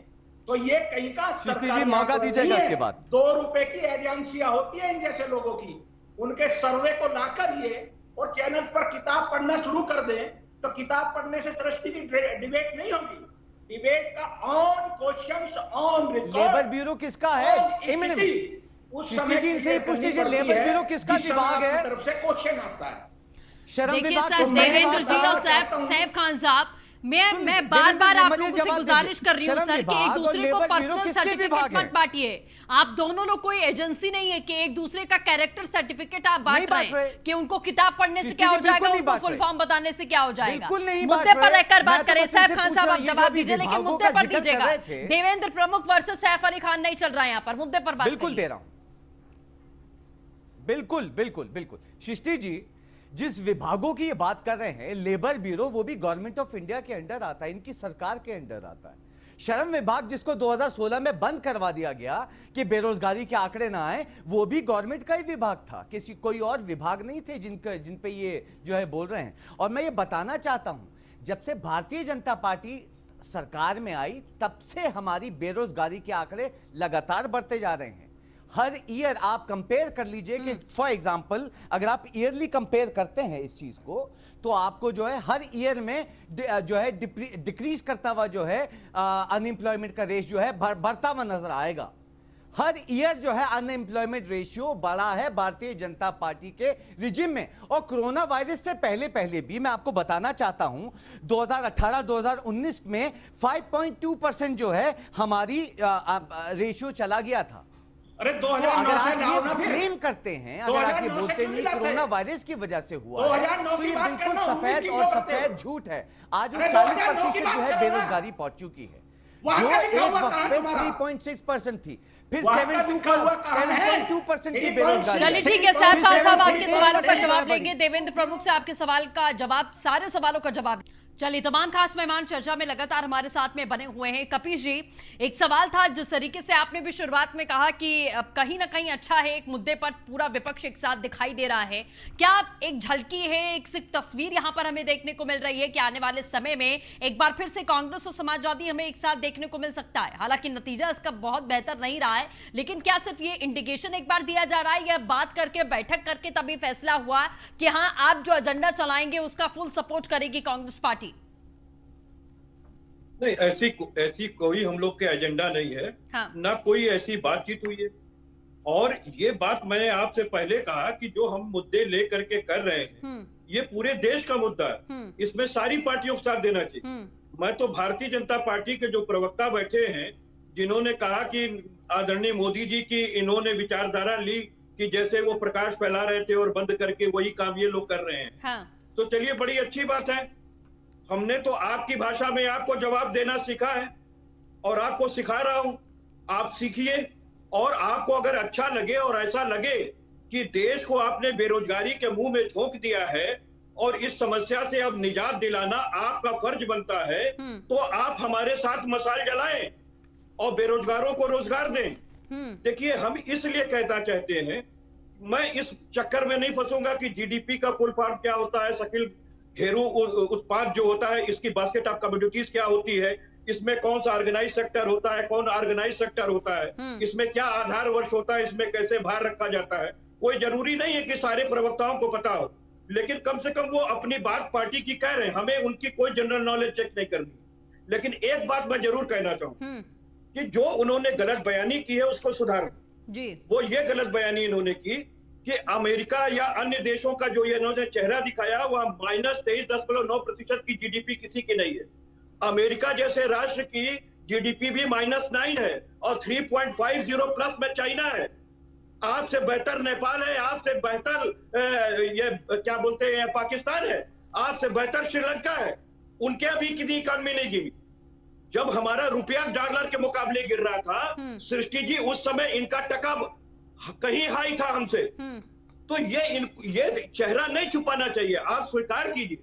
तो ये कहीं का जी मौका दीजिएगा इसके बाद। 2 रुपए की एजेंसियां होती है इन जैसे लोगों की, उनके सर्वे को लाकर ये और चैनल पर किताब पढ़ना शुरू कर दें, तो किताब पढ़ने से दृष्टि की डिबेट नहीं होगी। डिबेट का on questions on labour bureau किसका है? उस समय जी इनसे पूछ लीजिए, लेबर ब्यूरो किसका विभाग है? तरफ से क्वेश्चन आता है। देखिए सर, देवेंद्र जी और सैफ खान साहब, मैं बार बार आप लोगों से गुजारिश कर रही हूँ सर कि एक दूसरे को पर्सनल सर्टिफिकेट मत बांटिए। आप दोनों लोग कोई एजेंसी नहीं है कि एक दूसरे का कैरेक्टर सर्टिफिकेट आप बांट रहे हैं कि उनको किताब पढ़ने से क्या हो जाएगा, उनको फुल फॉर्म बताने से क्या हो जाएगा। मुद्दे पर रहकर बात करें। सैफ खान साहब आप जवाब दीजिए, लेकिन मुद्दे पर दीजिएगा। देवेंद्र प्रमुख वर्सेस सैफ अली खान नहीं चल रहा है यहाँ पर, मुद्दे पर बात बिल्कुल दे रहा हूँ। बिल्कुल बिल्कुल बिल्कुल सृष्टि जी, जिस विभागों की ये बात कर रहे हैं, लेबर ब्यूरो, वो भी गवर्नमेंट ऑफ इंडिया के अंडर आता है, इनकी सरकार के अंडर आता है। श्रम विभाग जिसको 2016 में बंद करवा दिया गया कि बेरोजगारी के आंकड़े ना आए, वो भी गवर्नमेंट का ही विभाग था, किसी कोई और विभाग नहीं थे जिन पे ये जो है बोल रहे हैं। और मैं ये बताना चाहता हूं, जब से भारतीय जनता पार्टी सरकार में आई, तब से हमारी बेरोजगारी के आंकड़े लगातार बढ़ते जा रहे हैं। हर ईयर आप कंपेयर कर लीजिए कि फॉर एग्जांपल अगर आप ईयरली कंपेयर करते हैं इस चीज को, तो आपको जो है हर ईयर में जो है डिक्रीज करता हुआ जो है अनएम्प्लॉयमेंट का रेट जो है बढ़ता हुआ नजर आएगा। हर ईयर जो है अनएम्प्लॉयमेंट रेशियो बढ़ा है भारतीय जनता पार्टी के रिजिम में। और कोरोना वायरस से पहले भी मैं आपको बताना चाहता हूं 2018-2019 में 5.2% जो है हमारी रेशियो चला गया था। अरे तो अगर आप ये क्लेम करते हैं, अगर आप ये बोलते नहीं कोरोना वायरस की वजह से हुआ है, तो ये बिल्कुल सफेद झूठ है। आज वो 40% जो है बेरोजगारी पहुंच चुकी है, जो एक वक्त पे 3.6% थी, फिर 7.2% की बेरोजगारी। चलिए ठीक है साहब, खान साहब आपके सवालों का जवाब लेंगे। देवेंद्र प्रमुख से आपके सवाल का जवाब, सारे सवालों का जवाब। चलिए, तमाम खास मेहमान चर्चा में लगातार हमारे साथ में बने हुए हैं। कपीश जी, एक सवाल था, जिस तरीके से आपने भी शुरुआत में कहा कि कहीं ना कहीं अच्छा है एक मुद्दे पर पूरा विपक्ष एक साथ दिखाई दे रहा है, क्या एक झलकी है, एक सिर्फ तस्वीर यहां पर हमें देखने को मिल रही है कि आने वाले समय में एक बार फिर से कांग्रेस और समाजवादी हमें एक साथ देखने को मिल सकता है? हालांकि नतीजा इसका बहुत बेहतर नहीं रहा है, लेकिन क्या सिर्फ ये इंडिकेशन एक बार दिया जा रहा है या बात करके, बैठक करके तभी फैसला हुआ कि हाँ आप जो एजेंडा चलाएंगे उसका फुल सपोर्ट करेगी कांग्रेस पार्टी? नहीं, ऐसी कोई हम लोग के एजेंडा नहीं है। हाँ। ना कोई ऐसी बातचीत हुई है। और ये बात मैंने आपसे पहले कहा कि जो हम मुद्दे लेकर के कर रहे हैं ये पूरे देश का मुद्दा है, इसमें सारी पार्टियों को साथ देना चाहिए। मैं तो भारतीय जनता पार्टी के जो प्रवक्ता बैठे हैं, जिन्होंने कहा कि आदरणीय मोदी जी की इन्होंने विचारधारा ली कि जैसे वो प्रकाश फैला रहे थे और बंद करके वही काम ये लोग कर रहे हैं। हाँ। तो चलिए, बड़ी अच्छी बात है। हमने तो आपकी भाषा में आपको जवाब देना सीखा है और आपको सिखा रहा हूं। आप सीखिए, और आपको अगर अच्छा लगे और ऐसा लगे कि देश को आपने बेरोजगारी के मुंह में झोंक दिया है और इस समस्या से अब निजात दिलाना आपका फर्ज बनता है, तो आप हमारे साथ मशाल जलाएं और बेरोजगारों को रोजगार दें। देखिए, हम इसलिए कहना चाहते हैं, मैं इस चक्कर में नहीं फंसूंगा कि जीडीपी का फुल फॉर्म क्या होता है, शकील घेरू उत्पाद जो होता है इसकी बास्केट ऑफ कमोडिटीज क्या होती है, इसमें कौन सा ऑर्गेनाइज सेक्टर होता है, कौन ऑर्गेनाइज सेक्टर होता है, इसमें क्या आधार वर्ष होता है, इसमें कैसे भार रखा जाता है। कोई जरूरी नहीं है कि सारे प्रवक्ताओं को पता हो, लेकिन कम से कम वो अपनी बात पार्टी की कह रहे हैं, हमें उनकी कोई जनरल नॉलेज चेक नहीं करनी। लेकिन एक बात मैं जरूर कहना चाहूँ कि जो उन्होंने गलत बयानी की है उसको सुधार जी। वो ये गलत बयानी इन्होंने की कि अमेरिका या अन्य देशों का जो ये इन्होंने चेहरा दिखाया वह -23.9% की जीडीपी किसी की नहीं है। अमेरिका जैसे राष्ट्र की जीडीपी भी -9 है और 3.50 प्लस में चाइना है। आपसे बेहतर नेपाल है, आपसे बेहतर ये क्या बोलते हैं पाकिस्तान है, आपसे बेहतर श्रीलंका है। उनके अभी कितनी इकॉनमी नहीं गिरी। जब हमारा रुपया डॉलर के मुकाबले गिर रहा था सृष्टि जी, उस समय इनका टका कहीं हाई था हमसे। तो ये चेहरा नहीं छुपाना चाहिए, आप स्वीकार कीजिए,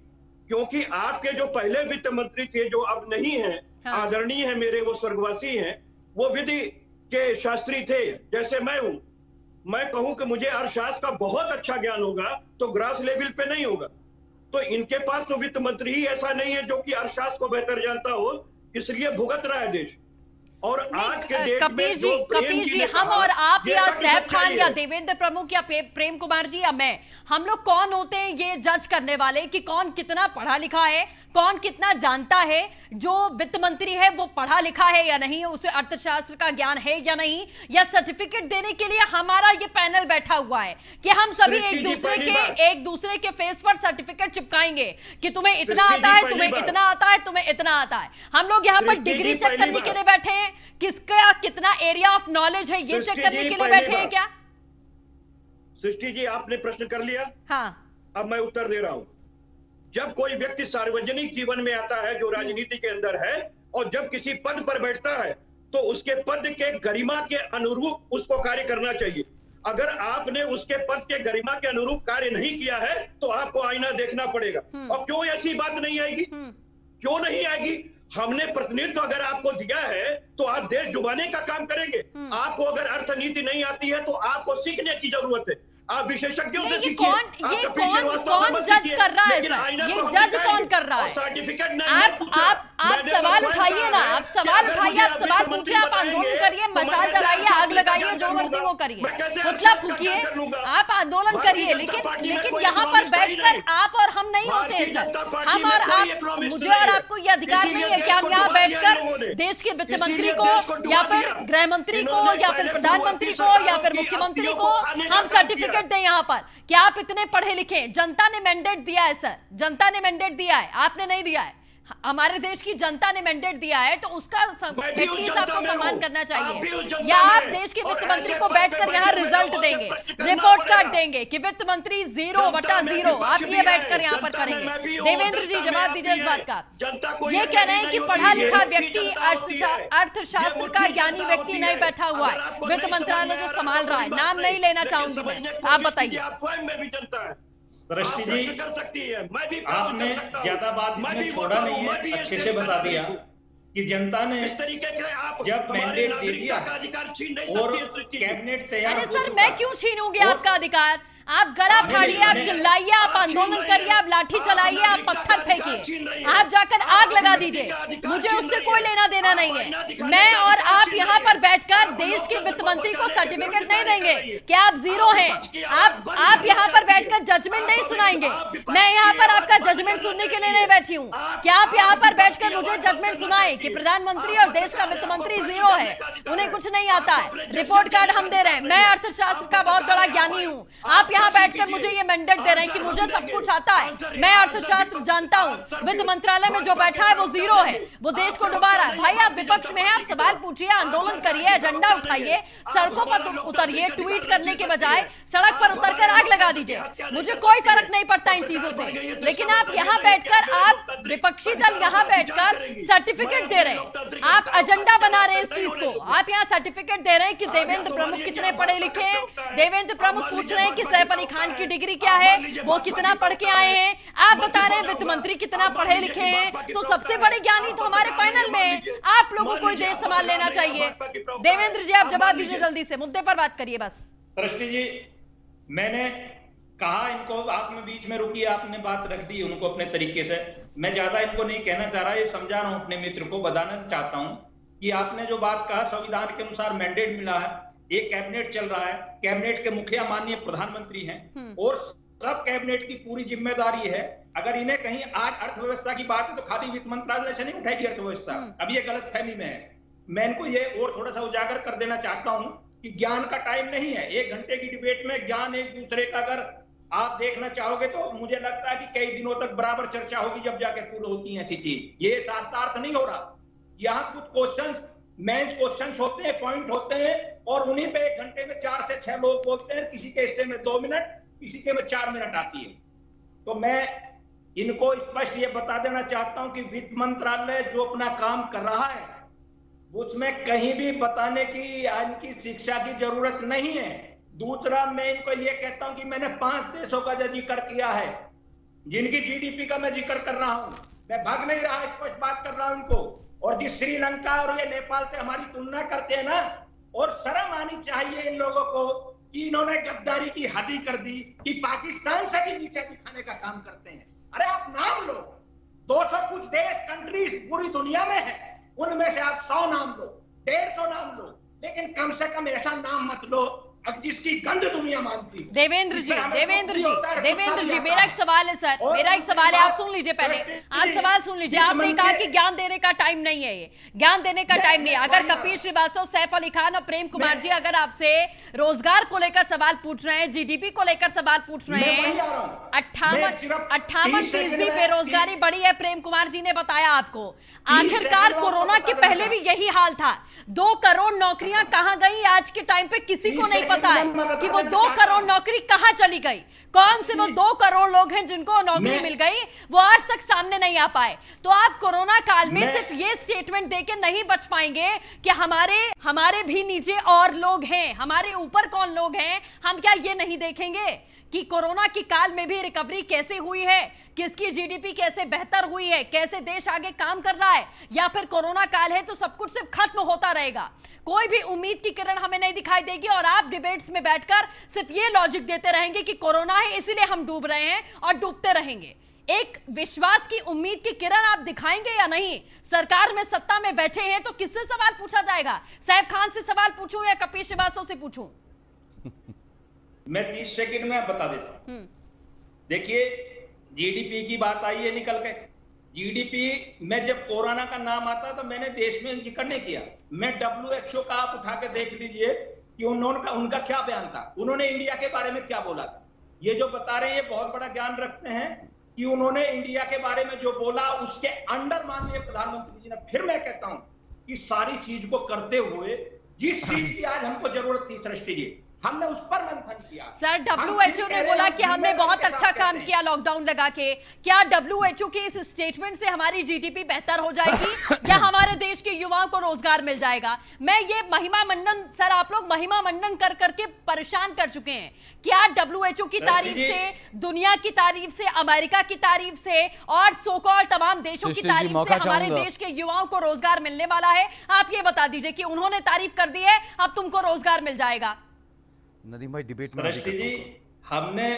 क्योंकि आपके जो पहले वित्त मंत्री थे जो अब नहीं है, हाँ। आदरणीय है मेरे, वो स्वर्गवासी हैं, वो विधि के शास्त्री थे जैसे मैं हूं। मैं कहूं कि मुझे अर्थशास्त्र का बहुत अच्छा ज्ञान होगा तो ग्रास लेवल पे नहीं होगा। तो इनके पास तो वित्त मंत्री ही ऐसा नहीं है जो कि अर्थशास्त्र को बेहतर जानता हो, इसलिए भुगत रहा है देश। और आज के डेट कपीश जी, हम और आप या सैफ खान या देवेंद्र प्रमुख या प्रेम कुमार जी या मैं, हम लोग कौन होते हैं ये जज करने वाले कि कौन कितना पढ़ा लिखा है, कौन कितना जानता है? जो वित्त मंत्री है वो पढ़ा लिखा है या नहीं, उसे अर्थशास्त्र का ज्ञान है या नहीं, या सर्टिफिकेट देने के लिए हमारा ये पैनल बैठा हुआ है कि हम सभी एक दूसरे के फेस पर सर्टिफिकेट चिपकाएंगे कि तुम्हें इतना आता है, तुम्हें इतना आता है, तुम्हें इतना आता है। हम लोग यहाँ पर डिग्री चेक करने के लिए बैठे हैं, किसका कितना एरिया ऑफ नॉलेज है ये चेक करने के लिए बैठे हैं क्या? सृष्टि जी, आपने प्रश्न कर लिया, हाँ। अब मैं उत्तर दे रहा हूं। जब कोई व्यक्ति सार्वजनिक जीवन में आता है जो राजनीति के अंदर है, और जब किसी पद पर बैठता है तो उसके पद के गरिमा के अनुरूप उसको कार्य करना चाहिए। अगर आपने उसके पद के गरिमा के अनुरूप कार्य नहीं किया है तो आपको आईना देखना पड़ेगा। और क्यों ऐसी बात नहीं आएगी? क्यों नहीं आएगी? हमने प्रतिनिधित्व अगर आपको दिया है तो आप देश डुबाने का काम करेंगे। आपको अगर अर्थनीति नहीं आती है तो आपको सीखने की जरूरत है। आप विशेषज्ञों से सीखिए। कौन जज कर रहा है? ये जज कौन कर रहा है? सर्टिफिकेट नहीं, आप सवाल उठाइए ना, आप सवाल उठाइए, आप सवाल पूछिए, आप आंदोलन करिए, मशाल जलाइए, आग लगाइए, जो मर्जी वो करिए, पुतला फूकिए, आप आंदोलन करिए, लेकिन यहाँ पर बैठकर आप और हम नहीं होते हैं सर। हम और आप, मुझे और आपको ये अधिकार नहीं है कि हम यहाँ बैठकर देश के वित्त मंत्री को या फिर गृह मंत्री को या फिर प्रधानमंत्री को या फिर मुख्यमंत्री को हम सर्टिफिकेट दें यहाँ पर कि आप इतने पढ़े लिखे। जनता ने मैंडेट दिया है सर, जनता ने मैंडेट दिया है, आपने नहीं दिया है। हमारे देश की जनता ने मैंडेट दिया है तो उसका एटलीस्ट आपको सम्मान करना चाहिए। या आप देश के वित्त मंत्री को बैठकर यहाँ रिजल्ट देंगे, रिपोर्ट कार्ड देंगे कि वित्त मंत्री 0/0, आप ये बैठकर यहाँ पर करेंगे। देवेंद्र जी जवाब दीजिए इस बात का। ये कह रहे हैं कि पढ़ा लिखा व्यक्ति, अर्थशास्त्र का ज्ञानी व्यक्ति नहीं बैठा हुआ है वित्त मंत्रालय जो संभाल रहा है। नाम नहीं लेना चाहूंगी मैं, आप बताइए। सृष्टि जी, आपने ज्यादा बात इसमें छोड़ा नहीं है, अच्छे से बता दिया कि जनता ने जब मैंडेट दे दिया और कैबिनेट तैयार। अरे सर, मैं क्यों छीनूंगी आपका अधिकार? आप गला फाड़िए, आप चिल्लाइए, आप आंदोलन करिए, आप लाठी चलाइए, आप पत्थर फेंकिए, आप जाकर आग लगा दीजिए, मुझे उससे कोई लेना देना नहीं है। मैं और आप यहाँ पर बैठकर देश के वित्त मंत्री को सर्टिफिकेट नहीं देंगे कि आप 0 हैं। आप यहाँ पर बैठकर जजमेंट नहीं सुनाएंगे। मैं यहाँ पर आपका जजमेंट सुनने के लिए नहीं बैठी हूँ कि आप यहाँ पर बैठकर मुझे जजमेंट सुनाए कि प्रधानमंत्री और देश का वित्त मंत्री 0 है, उन्हें कुछ नहीं आता है। रिपोर्ट कार्ड हम दे रहे हैं, मैं अर्थशास्त्र का बहुत बड़ा ज्ञानी हूँ। आप यहाँ बैठकर मुझे ये मैंडेट दे रहे हैं कि मुझे सब कुछ आता है, मैं अर्थशास्त्र जानता हूँ। वित्त मंत्रालय में जो बैठा है वो 0 है, वो देश को डुबा रहा है। भाई आप विपक्ष में हैं, आप सवाल पूछिए, आंदोलन करिए, एजेंडा उठाइए, सड़कों पर उतरिए, ट्वीट करने के बजाय सड़क पर उतरकर आग लगा दीजिए, मुझे कोई फर्क नहीं पड़ता इन चीजों से। लेकिन आप यहाँ बैठकर, आप विपक्षी दल यहाँ बैठकर सर्टिफिकेट दे रहे हैं, आप एजेंडा बना रहे हैं इस चीज को। आप यहाँ सर्टिफिकेट दे रहे हैं कि देवेंद्र प्रमुख कितने पढ़े लिखे हैं। देवेंद्र प्रमुख पूछ रहे हैं कि सैफ अली खान की डिग्री क्या है, वो कितना पढ़ के आए हैं। आप बता रहे हैं वित्त मंत्री कितना पढ़े लिखे हैं। तो सबसे बड़े ज्ञानी तो हमारे पैनल में हैं। आप लोगों को देश संभाल लेना चाहिए। देवेंद्र जी आप जवाब दीजिए, जल्दी से मुद्दे पर बात करिए बस। सृष्टि जी, मैंने कहा इनको, आपने बीच में रुकी, आपने बात रख दी उनको अपने तरीके से। मैं ज्यादा इनको नहीं कहना चाह रहा, ये समझा रहा हूं, अपने मित्र को बताना चाहता हूं कि आपने जो बात कहा, संविधान के अनुसार मैंडेट मिला है, एक कैबिनेट चल रहा है, कैबिनेट के मुखिया माननीय प्रधानमंत्री हैं और सब कैबिनेट की पूरी जिम्मेदारी है। अगर इन्हें कहीं आज अर्थव्यवस्था की बात है तो खाली वित्त मंत्रालय से नहीं उठाएगी अर्थव्यवस्था, अब ये गलत फहमी में है। मैं इनको ये और थोड़ा सा उजागर कर देना चाहता हूं कि ज्ञान का टाइम नहीं है। 1 घंटे की डिबेट में ज्ञान एक दूसरे का अगर आप देखना चाहोगे तो मुझे लगता है कि कई दिनों तक बराबर चर्चा होगी, जब जाके पूर्ण होती है ऐसी चीज। ये शास्त्रार्थ नहीं हो रहा। यहाँ कुछ क्वेश्चंस, मेंस क्वेश्चंस होते हैं, पॉइंट होते हैं और उन्हीं पे 1 घंटे में 4 से 6 लोग बोलते हैं। किसी के हिस्से में 2 मिनट, किसी के में 4 मिनट आती है। तो मैं इनको स्पष्ट ये बता देना चाहता हूं कि वित्त मंत्रालय जो अपना काम कर रहा है उसमें कहीं भी बताने की इनकी शिक्षा की जरूरत नहीं है। दूसरा, मैं इनको ये कहता हूं कि मैंने 5 देशों का जो जिक्र किया है, जिनकी जीडीपी का मैं जिक्र कर रहा हूं, मैं भाग नहीं रहा, स्पष्ट बात कर रहा हूं इनको। और जिस श्रीलंका और ये नेपाल से हमारी तुलना करते हैं ना, और शर्म आनी चाहिए इन लोगों को कि इन्होंने गद्दारी की हदी कर दी कि पाकिस्तान से भी नीचे दिखाने का काम करते हैं। अरे आप नाम लो, 200 कुछ देश, कंट्रीज पूरी दुनिया में है, उनमें से आप 100 नाम लो, 150 नाम लो, लेकिन कम से कम ऐसा नाम मत लो जिसकी गंध दुनिया मानती। देवेंद्र जी मेरा एक सवाल है सर, मेरा एक सवाल है, आप सुन लीजिए पहले, आप सवाल सुन लीजिए। आपने कहा कि ज्ञान देने का टाइम नहीं है, ये ज्ञान देने का टाइम नहीं है। अगर कपिल श्रीवास्तव, सैफ अली खान और प्रेम कुमार जी अगर आपसे रोजगार को लेकर सवाल पूछ रहे हैं, जीडीपी को लेकर सवाल पूछ रहे हैं, 58% बेरोजगारी बढ़ी है, प्रेम कुमार जी ने बताया आपको। आखिरकार कोरोना के पहले भी यही हाल था। 2 करोड़ नौकरियां कहां गई आज के टाइम पे किसी को नहीं पता है कि वो 2 करोड़ नौकरी कहां चली गई। कौन से वो 2 करोड़ लोग हैं जिनको नौकरी मिल गई, वो आज तक सामने नहीं आ पाए। तो आप कोरोना काल में सिर्फ ये स्टेटमेंट देके नहीं बच पाएंगे कि हमारे भी नीचे और लोग हैं, हमारे ऊपर कौन लोग हैं, हम क्या ये नहीं देखेंगे कि कोरोना की काल में भी रिकवरी कैसे हुई है, किसकी जीडीपी कैसे बेहतर हुई है, कैसे देश आगे काम कर रहा है, या फिर कोरोना काल है तो सब कुछ सिर्फ खत्म होता रहेगा, कोई भी उम्मीद की किरण हमें नहीं दिखाई देगी और आप डिबेट्स में बैठकर सिर्फ ये लॉजिक देते रहेंगे कि कोरोना है इसीलिए हम डूब रहे हैं और डूबते रहेंगे। एक विश्वास की उम्मीद की किरण आप दिखाएंगे या नहीं? सरकार में सत्ता में बैठे हैं तो किससे सवाल पूछा जाएगा? सैफ खान से सवाल पूछूं या कपिल श्रीवास्तव से पूछूं? मैं 30 सेकंड में बता देता हूं। देखिए, जीडीपी की बात आई है निकल के। जीडीपी में जब कोरोना का नाम आता तो मैंने देश में जिक्र नहीं किया। मैं WHO का आप उठा के देख लीजिए कि उनका क्या बयान था, उन्होंने इंडिया के बारे में क्या बोला था। ये जो बता रहे हैं ये बहुत बड़ा ज्ञान रखते हैं कि उन्होंने इंडिया के बारे में जो बोला उसके अंडर माननीय प्रधानमंत्री जी ने, फिर मैं कहता हूं कि सारी चीज को करते हुए जिस चीज की आज हमको जरूरत थी सृष्टि जी, हमने उस पर मंथन किया। सर, WHO ने बोला कि हमने बहुत अच्छा काम किया लॉकडाउन लगा के। क्या WHO के इस स्टेटमेंट से हमारी जीडीपी बेहतर हो जाएगी या हमारे देश के युवाओं को रोजगार मिल जाएगा? मैं ये महिमा मंडन, सर आप लोग महिमा मंडन कर करके परेशान कर चुके हैं। क्या WHO की तारीफ से, दुनिया की तारीफ से, अमेरिका की तारीफ से और सो कॉल्ड तमाम देशों की तारीफ से हमारे देश के युवाओं को रोजगार मिलने वाला है? आप ये बता दीजिए कि उन्होंने तारीफ कर दी है, अब तुमको रोजगार मिल जाएगा। नदीम भाई डिबेट में सृष्टि जी, हमने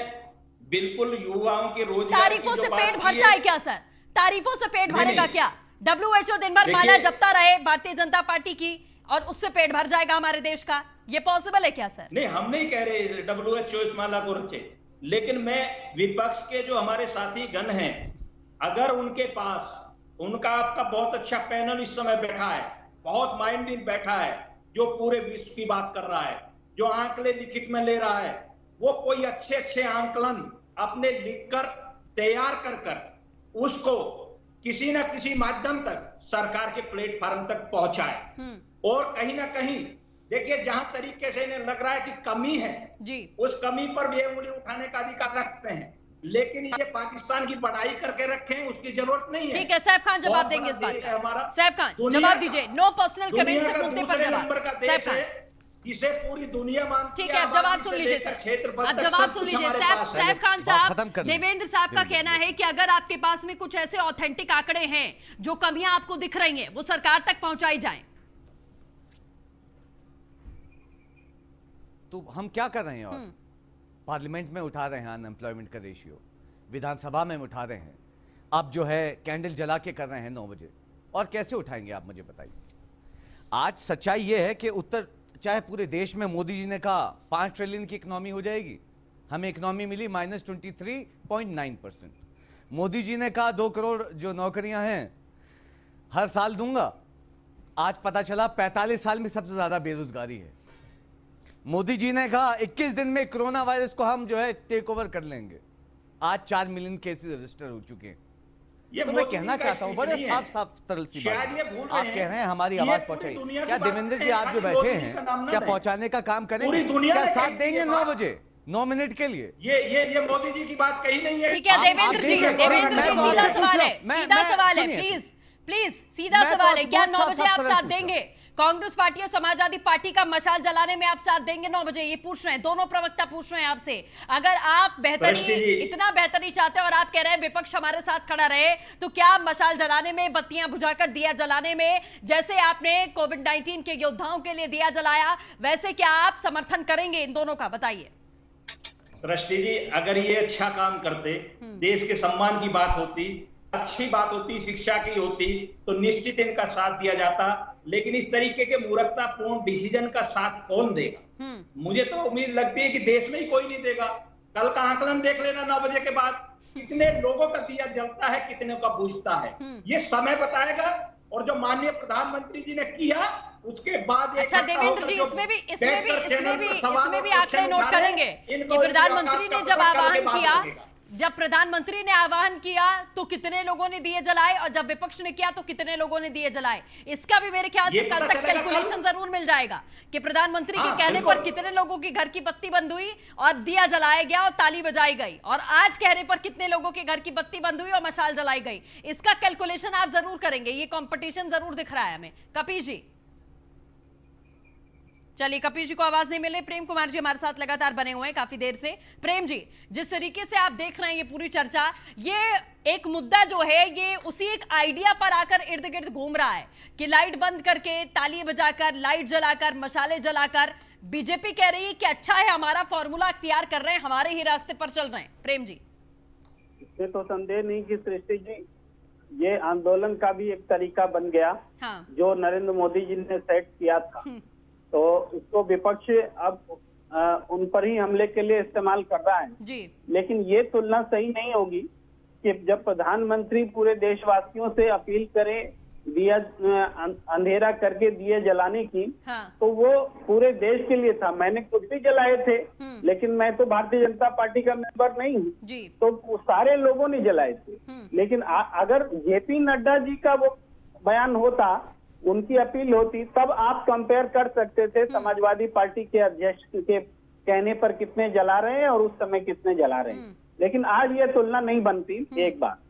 बिल्कुल युवाओं के रोजगार, तारीफों से पेट भरता है क्या सर? तारीफों से पेट भरेगा क्या? WHO दिन भर माला जपता रहे भारतीय जनता पार्टी की और उससे पेट भर जाएगा हमारे देश का? ये पॉसिबल है क्या सर? नहीं, हम नहीं कह रहे WHO इस माला को रचे, लेकिन मैं विपक्ष के जो हमारे साथी गण हैं, अगर उनके पास उनका आपका बहुत अच्छा पैनल इस समय बैठा है, बहुत माइंडेड बैठा है, जो पूरे विश्व की बात कर रहा है, जो आंकड़े लिखित में ले रहा है, वो कोई अच्छे अच्छे आंकलन अपने लिखकर तैयार कर उसको किसी न किसी माध्यम तक सरकार के प्लेटफॉर्म तक पहुंचाए। और कहीं ना कहीं देखिए, जहां तरीके से इन्हें लग रहा है कि कमी है जी, उस कमी पर भी उंगली उठाने का अधिकार रखते हैं, लेकिन ये पाकिस्तान की बढ़ाई करके रखें उसकी जरूरत नहीं है। ठीक है, सैफ खान जवाब देंगे इस बात का। सैफ खान जवाब दीजिए, नो पर्सनल कमेंट से मुद्दे पर जवाब। सैफ खान, जिसे पूरी दुनिया मानती है। ठीक है, अब जवाब सुन लीजिए सर, अब जवाब सुन लीजिए। सैफ खान साहब, देवेंद्र साहब का कहना है कि अगर आपके पास में कुछ ऐसे ऑथेंटिक आंकड़े हैं, जो कमियां आपको दिख रही हैं, वो सरकार तक पहुंचाई जाएं। तो हम क्या कर रहे हैं? और पार्लियामेंट में उठा रहे हैं अनएम्प्लॉयमेंट का रेशियो, विधानसभा में उठा रहे हैं, अब जो है कैंडल जला के कर रहे हैं 9 बजे, और कैसे उठाएंगे आप मुझे बताइए। आज सच्चाई यह है कि उत्तर, चाहे पूरे देश में मोदी जी ने कहा 5 ट्रिलियन की इकोनॉमी हो जाएगी, हमें इकोनॉमी मिली -23.9%। मोदी जी ने कहा 2 करोड़ जो नौकरियां हैं हर साल दूंगा, आज पता चला 45 साल में सबसे ज्यादा बेरोजगारी है। मोदी जी ने कहा 21 दिन में कोरोना वायरस को हम जो है टेक ओवर कर लेंगे, आज 4 मिलियन केसेस रजिस्टर हो चुके हैं। तो मैं कहना चाहता हूं, बड़े साफ साफ तरल सी बात, आप कह रहे हैं हमारी आवाज पहुंचाइए। क्या देवेंद्र जी आप जो बैठे हैं, क्या पहुंचाने का काम करेंगे? क्या साथ देंगे 9 बजे 9 मिनट के लिए? ये मोदी जी की बात कही नहीं है। ठीक है देवेंद्र जी, सीधा सवाल है, सीधा सवाल है, प्लीज सीधा सवाल है, क्या 9 बजे आप साथ देंगे? कांग्रेस पार्टी और समाजवादी पार्टी का मशाल जलाने में आप साथ देंगे 9 बजे? ये पूछ रहे हैं, दोनों प्रवक्ता पूछ रहे हैं आपसे। अगर आप बेहतरी, इतना बेहतरी चाहते हैं और आप कह रहे हैं विपक्ष हमारे साथ खड़ा रहे, तो क्या मशाल जलाने में, बत्तियां बुझाकर दिया जलाने में, जैसे आपने कोविड-19 के योद्धाओं के लिए दिया जलाया, वैसे क्या आप समर्थन करेंगे इन दोनों का? बताइए। सृष्टि जी, अगर ये अच्छा काम करते, देश के सम्मान की बात होती, अच्छी बात होती, शिक्षा की होती, तो निश्चित इनका साथ दिया जाता। लेकिन इस तरीके के मूर्खतापूर्ण डिसीजन का साथ कौन देगा? मुझे तो उम्मीद लगती है कि देश में ही कोई नहीं देगा। कल का आंकलन देख लेना 9 बजे के बाद, कितने लोगों का दिया जलता है, कितने का बुझता है, ये समय बताएगा। और जो माननीय प्रधानमंत्री जी ने किया उसके बाद, अच्छा देवेंद्र जी, इसमें भी आंकड़े नोट करेंगे कि प्रधानमंत्री ने जब प्रधानमंत्री ने आह्वान किया तो कितने लोगों ने दिए जलाए, और जब विपक्ष ने किया तो कितने लोगों ने दिए जलाए। इसका भी मेरे ख्याल से कल तक कैलकुलेशन जरूर मिल जाएगा कि प्रधानमंत्री के कहने पर कितने लोगों की घर की बत्ती बंद हुई और दिया जलाया गया और ताली बजाई गई, और आज कहने पर कितने लोगों के घर की बत्ती बंद हुई और मशाल जलाई गई। इसका कैलकुलेशन आप जरूर करेंगे, ये कॉम्पिटिशन जरूर दिख रहा है हमें। कपिल जी, चलिए, कपिल जी को आवाज नहीं मिल रही। प्रेम कुमार जी हमारे साथ लगातार बने हुए हैं काफी देर से। प्रेम जी, जिस तरीके से आप देख रहे हैं ये पूरी चर्चा, ये एक मुद्दा जो है ये उसी एक आइडिया पर आकर इर्द गिर्द घूम रहा है कि लाइट बंद करके, ताली बजाकर, लाइट जलाकर, मशाले जलाकर बीजेपी कह रही है कि अच्छा है, हमारा फॉर्मूला अख्तियार कर रहे हैं, हमारे ही रास्ते पर चल रहे हैं। प्रेम जी, इसमें तो संदेह नहीं कि सृष्टि जी ये आंदोलन का भी एक तरीका बन गया। हाँ। जो नरेंद्र मोदी जी ने सेट किया था, तो उसको विपक्ष अब उन पर ही हमले के लिए इस्तेमाल कर रहा है जी। लेकिन ये तुलना सही नहीं होगी कि जब प्रधानमंत्री पूरे देशवासियों से अपील करें दिया अंधेरा करके दिए जलाने की, हाँ। तो वो पूरे देश के लिए था। मैंने खुद भी जलाए थे, लेकिन मैं तो भारतीय जनता पार्टी का मेंबर नहीं हूँ, तो सारे लोगों ने जलाए थे। लेकिन अगर जेपी नड्डा जी का वो बयान होता, उनकी अपील होती, तब आप कंपेयर कर सकते थे समाजवादी पार्टी के अध्यक्ष के कहने पर कितने जला रहे हैं और उस समय कितने जला रहे हैं। लेकिन आज ये तुलना नहीं बनती, एक बात।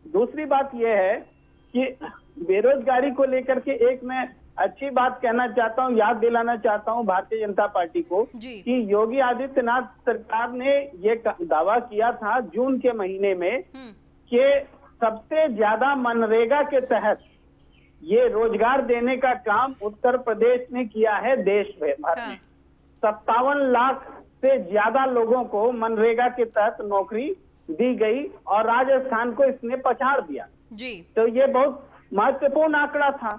दूसरी बात यह है कि बेरोजगारी को लेकर के एक मैं अच्छी बात कहना चाहता हूँ, याद दिलाना चाहता हूँ भारतीय जनता पार्टी को कि योगी आदित्यनाथ सरकार ने ये दावा किया था जून के महीने में कि सबसे ज्यादा मनरेगा के तहत ये रोजगार देने का काम उत्तर प्रदेश ने किया है देश भर में। 57 लाख से ज्यादा लोगों को मनरेगा के तहत नौकरी दी गई और राजस्थान को इसने पछाड़ दिया जी। तो ये बहुत महत्वपूर्ण आंकड़ा था।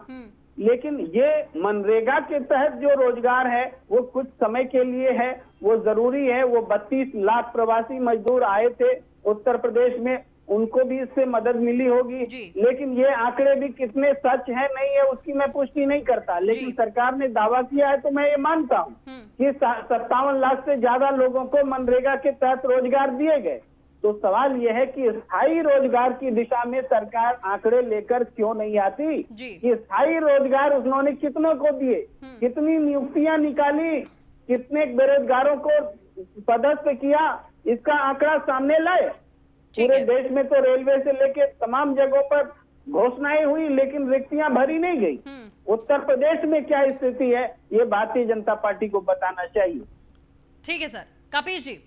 लेकिन ये मनरेगा के तहत जो रोजगार है वो कुछ समय के लिए है, वो जरूरी है। वो 32 लाख प्रवासी मजदूर आए थे उत्तर प्रदेश में, उनको भी इससे मदद मिली होगी। लेकिन ये आंकड़े भी कितने सच है नहीं है उसकी मैं पुष्टि नहीं करता, लेकिन सरकार ने दावा किया है तो मैं ये मानता हूँ कि 57 लाख से ज्यादा लोगों को मनरेगा के तहत रोजगार दिए गए। तो सवाल यह है कि स्थायी रोजगार की दिशा में सरकार आंकड़े लेकर क्यों नहीं आती कि स्थायी रोजगार उन्होंने कितनों को दिए, कितनी नियुक्तियां निकाली, कितने बेरोजगारों को पदस्थ किया, इसका आंकड़ा सामने लाए। पूरे देश में तो रेलवे से लेके तमाम जगहों पर घोषणाएं हुई लेकिन रिक्तियां भरी नहीं गई। उत्तर प्रदेश में क्या स्थिति है ये भारतीय जनता पार्टी को बताना चाहिए। ठीक है सर। कपिश जी।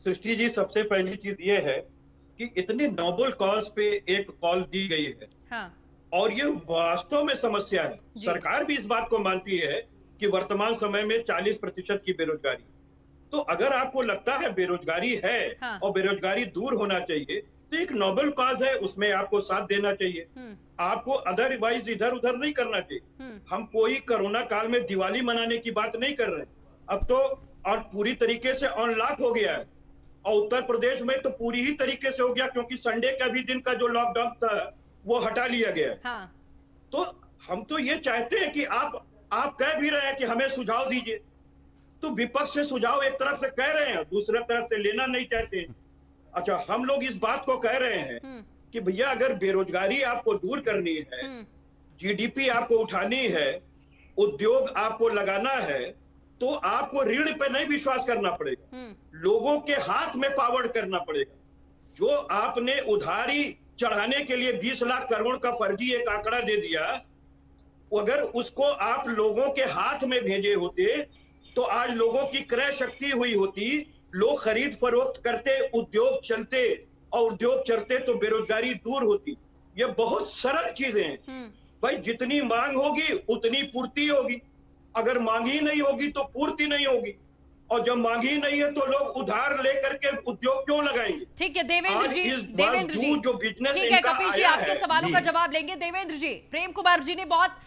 सृष्टि जी, सबसे पहली चीज ये है कि इतनी नोबल कॉज पे एक कॉल दी गई है। हाँ। और ये वास्तव में समस्या है। सरकार भी इस बात को मानती है कि वर्तमान समय में 40% की बेरोजगारी। तो अगर आपको लगता है बेरोजगारी है हाँ। और बेरोजगारी दूर होना चाहिए तो एक नोबल कॉज है, उसमें आपको साथ देना चाहिए। आपको अदरवाइज इधर उधर नहीं करना चाहिए। हम कोई कोरोना काल में दिवाली मनाने की बात नहीं कर रहे। अब तो और पूरी तरीके से अनलॉक हो गया है और उत्तर प्रदेश में तो पूरी ही तरीके से हो गया क्योंकि संडे का भी दिन का जो लॉकडाउन था वो हटा लिया गया। हाँ। तो हम तो ये चाहते हैं कि आप कह भी रहे हैं कि हमें सुझाव दीजिए, तो विपक्ष से सुझाव एक तरफ से कह रहे हैं, दूसरे तरफ से लेना नहीं चाहते। अच्छा, हम लोग इस बात को कह रहे हैं कि भैया अगर बेरोजगारी आपको दूर करनी है, जीडीपी आपको उठानी है, उद्योग आपको लगाना है, तो आपको ऋण पे नहीं विश्वास करना पड़ेगा, लोगों के हाथ में पावर करना पड़ेगा। जो आपने उधारी चढ़ाने के लिए 20 लाख करोड़ का फर्जी एक आंकड़ा दे दिया, अगर उसको आप लोगों के हाथ में भेजे होते तो आज लोगों की क्रय शक्ति हुई होती, लोग खरीद फरोख्त करते, उद्योग चलते, और उद्योग चलते तो बेरोजगारी दूर होती। ये बहुत सरल चीजें हैं भाई। जितनी मांग होगी उतनी पूर्ति होगी, अगर मांग ही नहीं होगी तो पूर्ति नहीं होगी, और जब मांग ही नहीं है तो लोग उधार लेकर के उद्योग क्यों लगाएंगे। ठीक है देवेंद्र जी, जो बिजनेस ठीक है कपिल जी आपके सवालों का जवाब लेंगे। देवेंद्र जी, प्रेम कुमार जी ने बहुत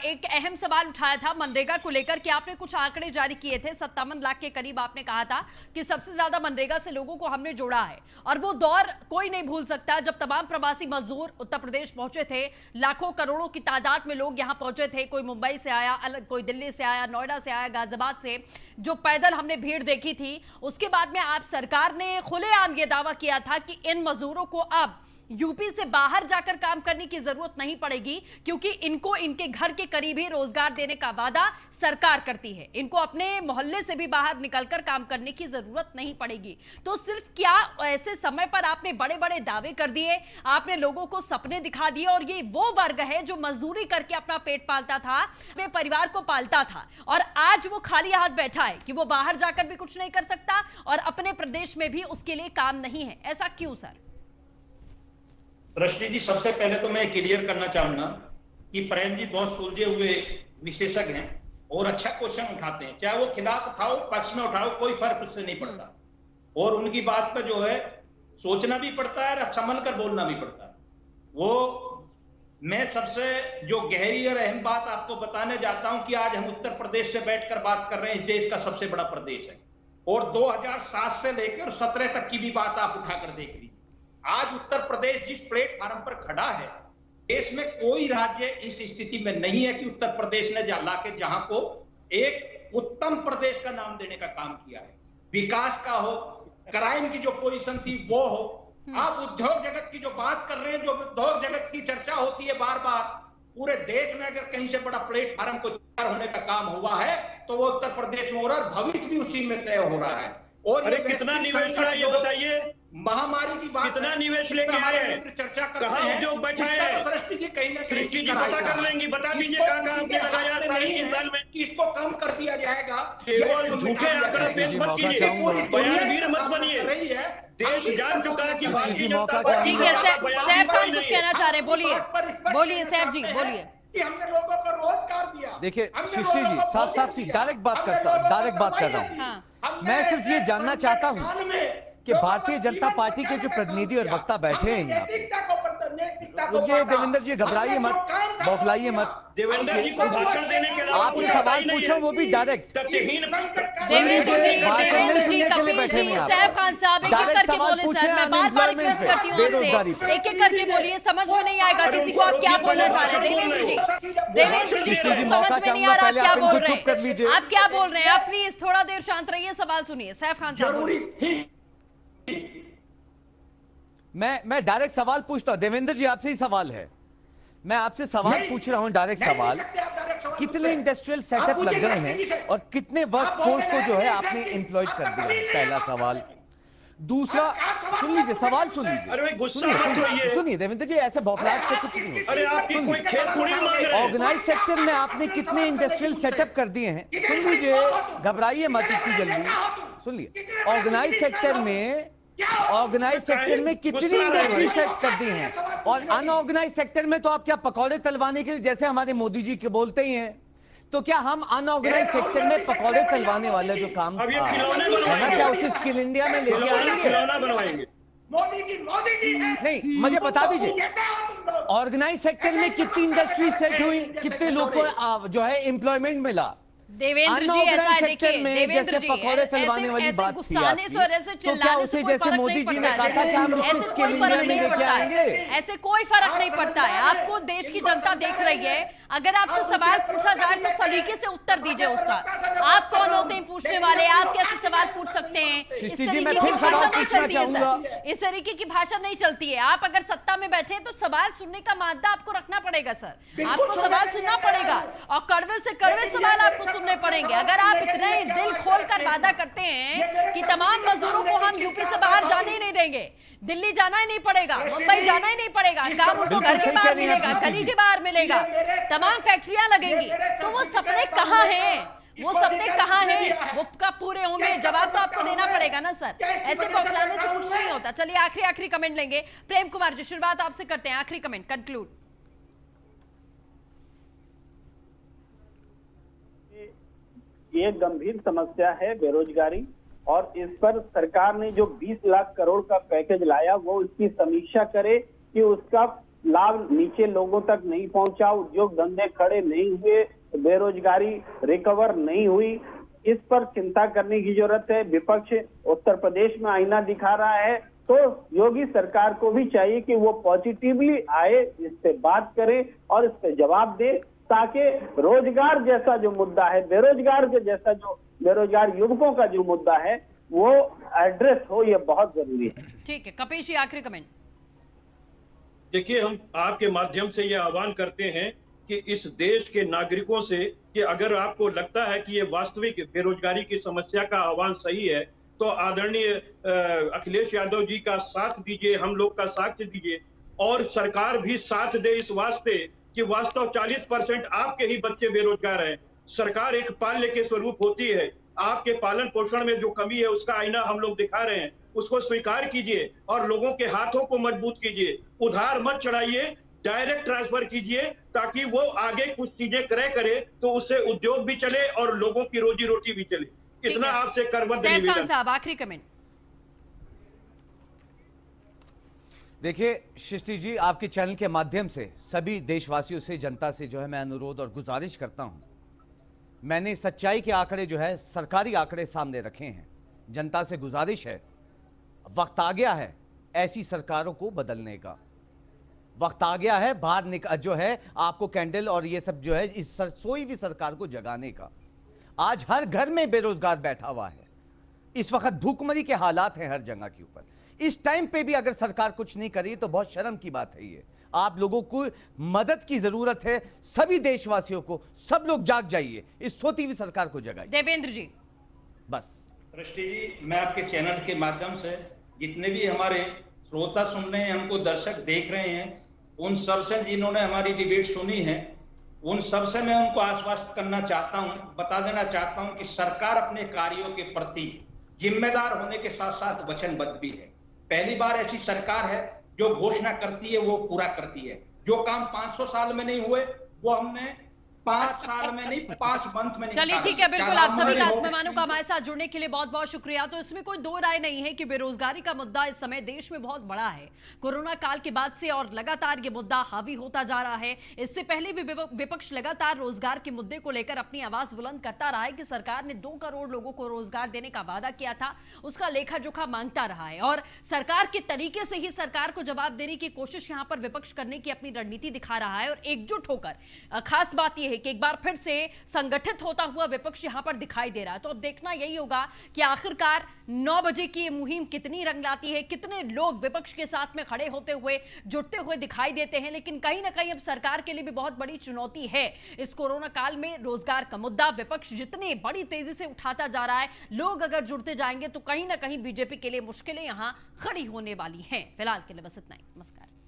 एक अहम सवाल उठाया था मनरेगा को लेकर कि आपने कुछ आंकड़े जारी किए थे, 57 लाख के करीब आपने कहा था कि सबसे ज्यादा मनरेगा से लोगों को हमने जोड़ा है, और वो दौर कोई नहीं भूल सकता जब तमाम प्रवासी मजदूर उत्तर प्रदेश पहुंचे थे, लाखों करोड़ों की तादाद में लोग यहां पहुंचे थे, कोई मुंबई से आया, अलग कोई दिल्ली से आया, नोएडा से आया, गाजियाबाद से, जो पैदल हमने भीड़ देखी थी। उसके बाद में आप सरकार ने खुलेआम ये दावा किया था कि इन मजदूरों को अब यूपी से बाहर जाकर काम करने की जरूरत नहीं पड़ेगी, क्योंकि इनको इनके घर के करीब ही रोजगार देने का वादा सरकार करती है, इनको अपने मोहल्ले से भी बाहर निकलकर काम करने की जरूरत नहीं पड़ेगी। तो सिर्फ क्या ऐसे समय पर आपने बड़े बड़े दावे कर दिए, आपने लोगों को सपने दिखा दिए, और ये वो वर्ग है जो मजदूरी करके अपना पेट पालता था, अपने परिवार को पालता था, और आज वो खाली हाथ बैठा है कि वो बाहर जाकर भी कुछ नहीं कर सकता और अपने प्रदेश में भी उसके लिए काम नहीं है। ऐसा क्यों सर? सृष्टि जी, सबसे पहले तो मैं क्लियर करना चाहूंगा कि प्रेम जी बहुत सुलझे हुए विशेषज्ञ हैं और अच्छा क्वेश्चन उठाते हैं, चाहे वो खिलाफ उठाओ पक्ष में उठाओ, कोई फर्क उससे नहीं पड़ता। और उनकी बात पे जो है सोचना भी पड़ता है और संभल कर बोलना भी पड़ता है। वो मैं सबसे जो गहरी और अहम बात आपको बताने जाता हूं कि आज हम उत्तर प्रदेश से बैठकर बात कर रहे हैं। इस देश का सबसे बड़ा प्रदेश है और 2007 से लेकर 17 तक की भी बात आप उठाकर देख लीजिए। आज उत्तर प्रदेश जिस प्लेटफार्म पर खड़ा है, देश में कोई राज्य इस स्थिति में नहीं है कि उत्तर प्रदेश ने लाके जहां को एक उत्तम प्रदेश का नाम देने का काम किया है। विकास का हो, क्राइम की जो पोजीशन थी वो हो, आप उद्योग जगत की जो बात कर रहे हैं, जो उद्योग जगत की चर्चा होती है बार बार, पूरे देश में अगर कहीं से बड़ा प्लेटफार्म को तैयार होने का काम हुआ है तो वो उत्तर प्रदेश में हो रहा है, भविष्य भी उसी में तय हो रहा है। और अरे कितना निवेश है ये बताइए, महामारी की बात, कितना निवेश लेके आए हैं, चर्चा कहाँ उद्योग बैठा है? सृष्टि जी कहीं ना सृष्टि जी पता कर लेंगी, बता दीजिए कहाँ आपने लगाया 3.5 साल में। इसको कम कर दिया जाएगा। केवल झूठे आंकड़े पेश मत कीजिए, बयानवीर मत बनिए। रही है, देश जान चुका है कि भारतीय जनता पार्टी ठीक है, सैफ खान कुछ कहना चाह रहे हैं, बोलिए बोलिए सैफ जी बोलिए। कि हमने लोगों को रोजगार दिया। देखिए सृष्टि जी, साफ साफ सी डायरेक्ट बात कर रहा हूँ। मैं सिर्फ ये जानना चाहता हूँ कि भारतीय जनता पार्टी के जो प्रतिनिधि और वक्ता बैठे हैं यहाँ पे, मुझे देवेंद्र जी घबराइए मत, बौखलाइए मत। देवेंद्र जी को भाषण देने के लिए आपने सवाल पूछा वो भी डायरेक्ट। देवेंद्र जी, कपिल जी, सैफ खान साहब एक एक करके बोले सर, मैं बार बार रिक्वेस्ट करती हूँ आपसे, एक एक करके बोलिए, समझ में नहीं आएगा किसी को आप क्या बोलना चाह रहे हैं। देवेंद्र जी समझ में नहीं आ रहा आप क्या बोल रहे हैं, आप क्या बोल रहे हैं, आप प्लीज थोड़ा देर शांत रहिए, सवाल सुनिए। सैफ खान साहब बोलिए। मैं डायरेक्ट सवाल पूछता हूं, देवेंद्र जी आपसे ही सवाल है, मैं आपसे सवाल पूछ रहा हूं डायरेक्ट सवाल, कितने इंडस्ट्रियल सेटअप लग गए हैं और कितने वर्क फोर्स को जो है आपने एम्प्लॉयड कर दिया है? पहला सवाल। दूसरा, सुन लीजिए सवाल, सुन लीजिए, सुनिए देवेंद्र जी, ऐसे बौखलाहट से कुछ नहीं अरे आपकी कोई खेत थोड़ी मांग रहे हैं। ऑर्गेनाइज सेक्टर में आपने कितने इंडस्ट्रियल सेटअप कर दिए हैं? सुन लीजिए, घबराइए मत इतनी जल्दी, सुन लीजिए। ऑर्गेनाइज सेक्टर में कितनी इंडस्ट्री सेट कर दी हैं, और अनऑर्गेनाइज सेक्टर में तो आप क्या पकौड़े तलवाने के लिए, जैसे हमारे मोदी जी के बोलते ही हैं, तो क्या हम अनऑर्गेनाइज सेक्टर में पकौड़े तलवाने वाला जो काम था है ना, क्या उसे स्किल इंडिया में लेके आएंगे? नहीं, मुझे बता दीजिए, ऑर्गेनाइज सेक्टर में कितनी इंडस्ट्री सेट हुई, कितने लोग को जो है एम्प्लॉयमेंट मिला? देवेंद्र जी ऐसा है, देखिए देवेंद्र जी पकौड़े तलवाने वाली बात थी आपकी, तो क्या उसे जैसे मोदी जी ने कहा था कि हम ऐसे कोई फर्क नहीं पड़ता है, ऐसे कोई फर्क नहीं पड़ता है। आपको देश की जनता देख रही है, अगर आपसे सवाल पूछा जाए तो सलीके से उत्तर दीजिए उसका। आप कौन होते हैं पूछने वाले, आप कैसे सवाल पूछ सकते हैं? इस तरीके की भाषा नहीं चलती है सर, इस तरीके की भाषा नहीं चलती है। आप अगर सत्ता में बैठे तो सवाल सुनने का मादा आपको रखना पड़ेगा सर, आपको सवाल सुनना पड़ेगा और कड़वे से कड़वे सवाल आपको सुनने पड़ेंगे। अगर आप इतने दिल खोलकर वादा करते हैं कि तमाम मजदूरों को हम यूपी से बाहर जाने ही नहीं देंगे, दिल्ली जाना ही नहीं पड़ेगा, मुंबई जाना ही नहीं पड़ेगा, काम उनको घर के बाहर मिलेगा, गली के बाहर मिलेगा, तमाम फैक्ट्रियां लगेंगी, तो वो सपने कहाँ हैं? वो सपने कहाँ हैं? वो कब पूरे होंगे? जवाब तो आपको देना पड़ेगा ना सर, ऐसे बौखलाने से कुछ नहीं होता। चलिए आखिरी कमेंट लेंगे, प्रेम कुमार जी शुरुआत आपसे करते हैं, आखिरी कमेंट कंक्लूड। ये गंभीर समस्या है बेरोजगारी, और इस पर सरकार ने जो 20 लाख करोड़ का पैकेज लाया वो इसकी समीक्षा करे कि उसका लाभ नीचे लोगों तक नहीं पहुंचा, उद्योग धंधे खड़े नहीं हुए, बेरोजगारी रिकवर नहीं हुई, इस पर चिंता करने की जरूरत है। विपक्ष उत्तर प्रदेश में आईना दिखा रहा है, तो योगी सरकार को भी चाहिए कि वो पॉजिटिवली आए, इस पे बात करे और इस पे जवाब दे, ताकि रोजगार जैसा जो मुद्दा है, बेरोजगार युवकों का जो मुद्दा है वो एड्रेस हो, ये बहुत जरूरी है। ठीक है, कपिल जी आखिरी कमेंट। देखिए, हम आपके माध्यम से ये आह्वान करते हैं कि इस देश के नागरिकों से कि अगर आपको लगता है कि ये वास्तविक बेरोजगारी की समस्या का आह्वान सही है, तो आदरणीय अखिलेश यादव जी का साथ दीजिए, हम लोग का साथ दीजिए, और सरकार भी साथ दे इस वास्ते कि वास्तव 40% आपके ही बच्चे बेरोजगार हैं। सरकार एक पाल्य के स्वरूप होती है, आपके पालन पोषण में जो कमी है उसका आईना हम लोग दिखा रहे हैं, उसको स्वीकार कीजिए और लोगों के हाथों को मजबूत कीजिए, उधार मत चढ़ाइए, डायरेक्ट ट्रांसफर कीजिए, ताकि वो आगे कुछ चीजें करे तो उससे उद्योग भी चले और लोगों की रोजी रोटी भी चले। इतना आपसे करवत सैफ खान साहब आखिरी कमेंट। देखिए सृष्टि जी, आपके चैनल के माध्यम से सभी देशवासियों से, जनता से जो है मैं अनुरोध और गुजारिश करता हूं। मैंने सच्चाई के आंकड़े जो है, सरकारी आंकड़े सामने रखे हैं। जनता से गुजारिश है, वक्त आ गया है ऐसी सरकारों को बदलने का। वक्त आ गया है बाहर जो है आपको कैंडल और ये सब जो है इस सोई हुई सरकार को जगाने का। आज हर घर में बेरोजगार बैठा हुआ है, इस वक्त भूखमरी के हालात हैं हर जगह के ऊपर। इस टाइम पे भी अगर सरकार कुछ नहीं करी तो बहुत शर्म की बात है। ये आप लोगों को मदद की जरूरत है, सभी देशवासियों को। सब लोग जाग जाइए, इस सोती हुई सरकार को जगाइए। देवेंद्र जी बस। सृष्टि जी, मैं आपके चैनल के माध्यम से जितने भी हमारे श्रोता सुन रहे हैं, हमको दर्शक देख रहे हैं, उन सब से जिन्होंने हमारी डिबेट सुनी है, उन सब से मैं उनको आश्वस्त करना चाहता हूं, बता देना चाहता हूं कि सरकार अपने कार्यों के प्रति जिम्मेदार होने के साथ साथ वचनबद्ध भी है। पहली बार ऐसी सरकार है जो घोषणा करती है वो पूरा करती है। जो काम 500 साल में नहीं हुए वो हमने 5 साल में नहीं, 5 मंथ में नहीं। चलिए ठीक है, बिल्कुल। आप सभी खास मेहमानों का हमारे साथ जुड़ने के लिए बहुत बहुत शुक्रिया। तो इसमें कोई दो राय नहीं है कि बेरोजगारी का मुद्दा इस समय देश में बहुत बड़ा है। कोरोना काल के बाद से और लगातार ये मुद्दा हावी होता जा रहा है। इससे पहले भी विपक्ष लगातार रोजगार के मुद्दे को लेकर अपनी आवाज बुलंद करता रहा है कि सरकार ने 2 करोड़ लोगों को रोजगार देने का वादा किया था, उसका लेखा जोखा मांगता रहा है। और सरकार के तरीके से ही सरकार को जवाब देने की कोशिश यहां पर विपक्ष करने की अपनी रणनीति दिखा रहा है और एकजुट होकर। खास बात यह है कि एक बार फिर से संगठित होता हुआ विपक्ष यहां पर दिखाई दे रहा है। तो अब देखना यही होगा कि आखिरकार 9 बजे की ये मुहिम कितनी रंग लाती है, कितने लोग विपक्ष के साथ में खड़े होते हुए, जुटते हुए दिखाई देते हैं। लेकिन कहीं ना कहीं अब सरकार के लिए भी बहुत बड़ी चुनौती है इस कोरोना काल में रोजगार का मुद्दा। विपक्ष जितनी बड़ी तेजी से उठाता जा रहा है, लोग अगर जुड़ते जाएंगे तो कहीं ना कहीं बीजेपी के लिए मुश्किलें यहां खड़ी होने वाली हैं। फिलहाल के लिए बस इतना ही। नमस्कार।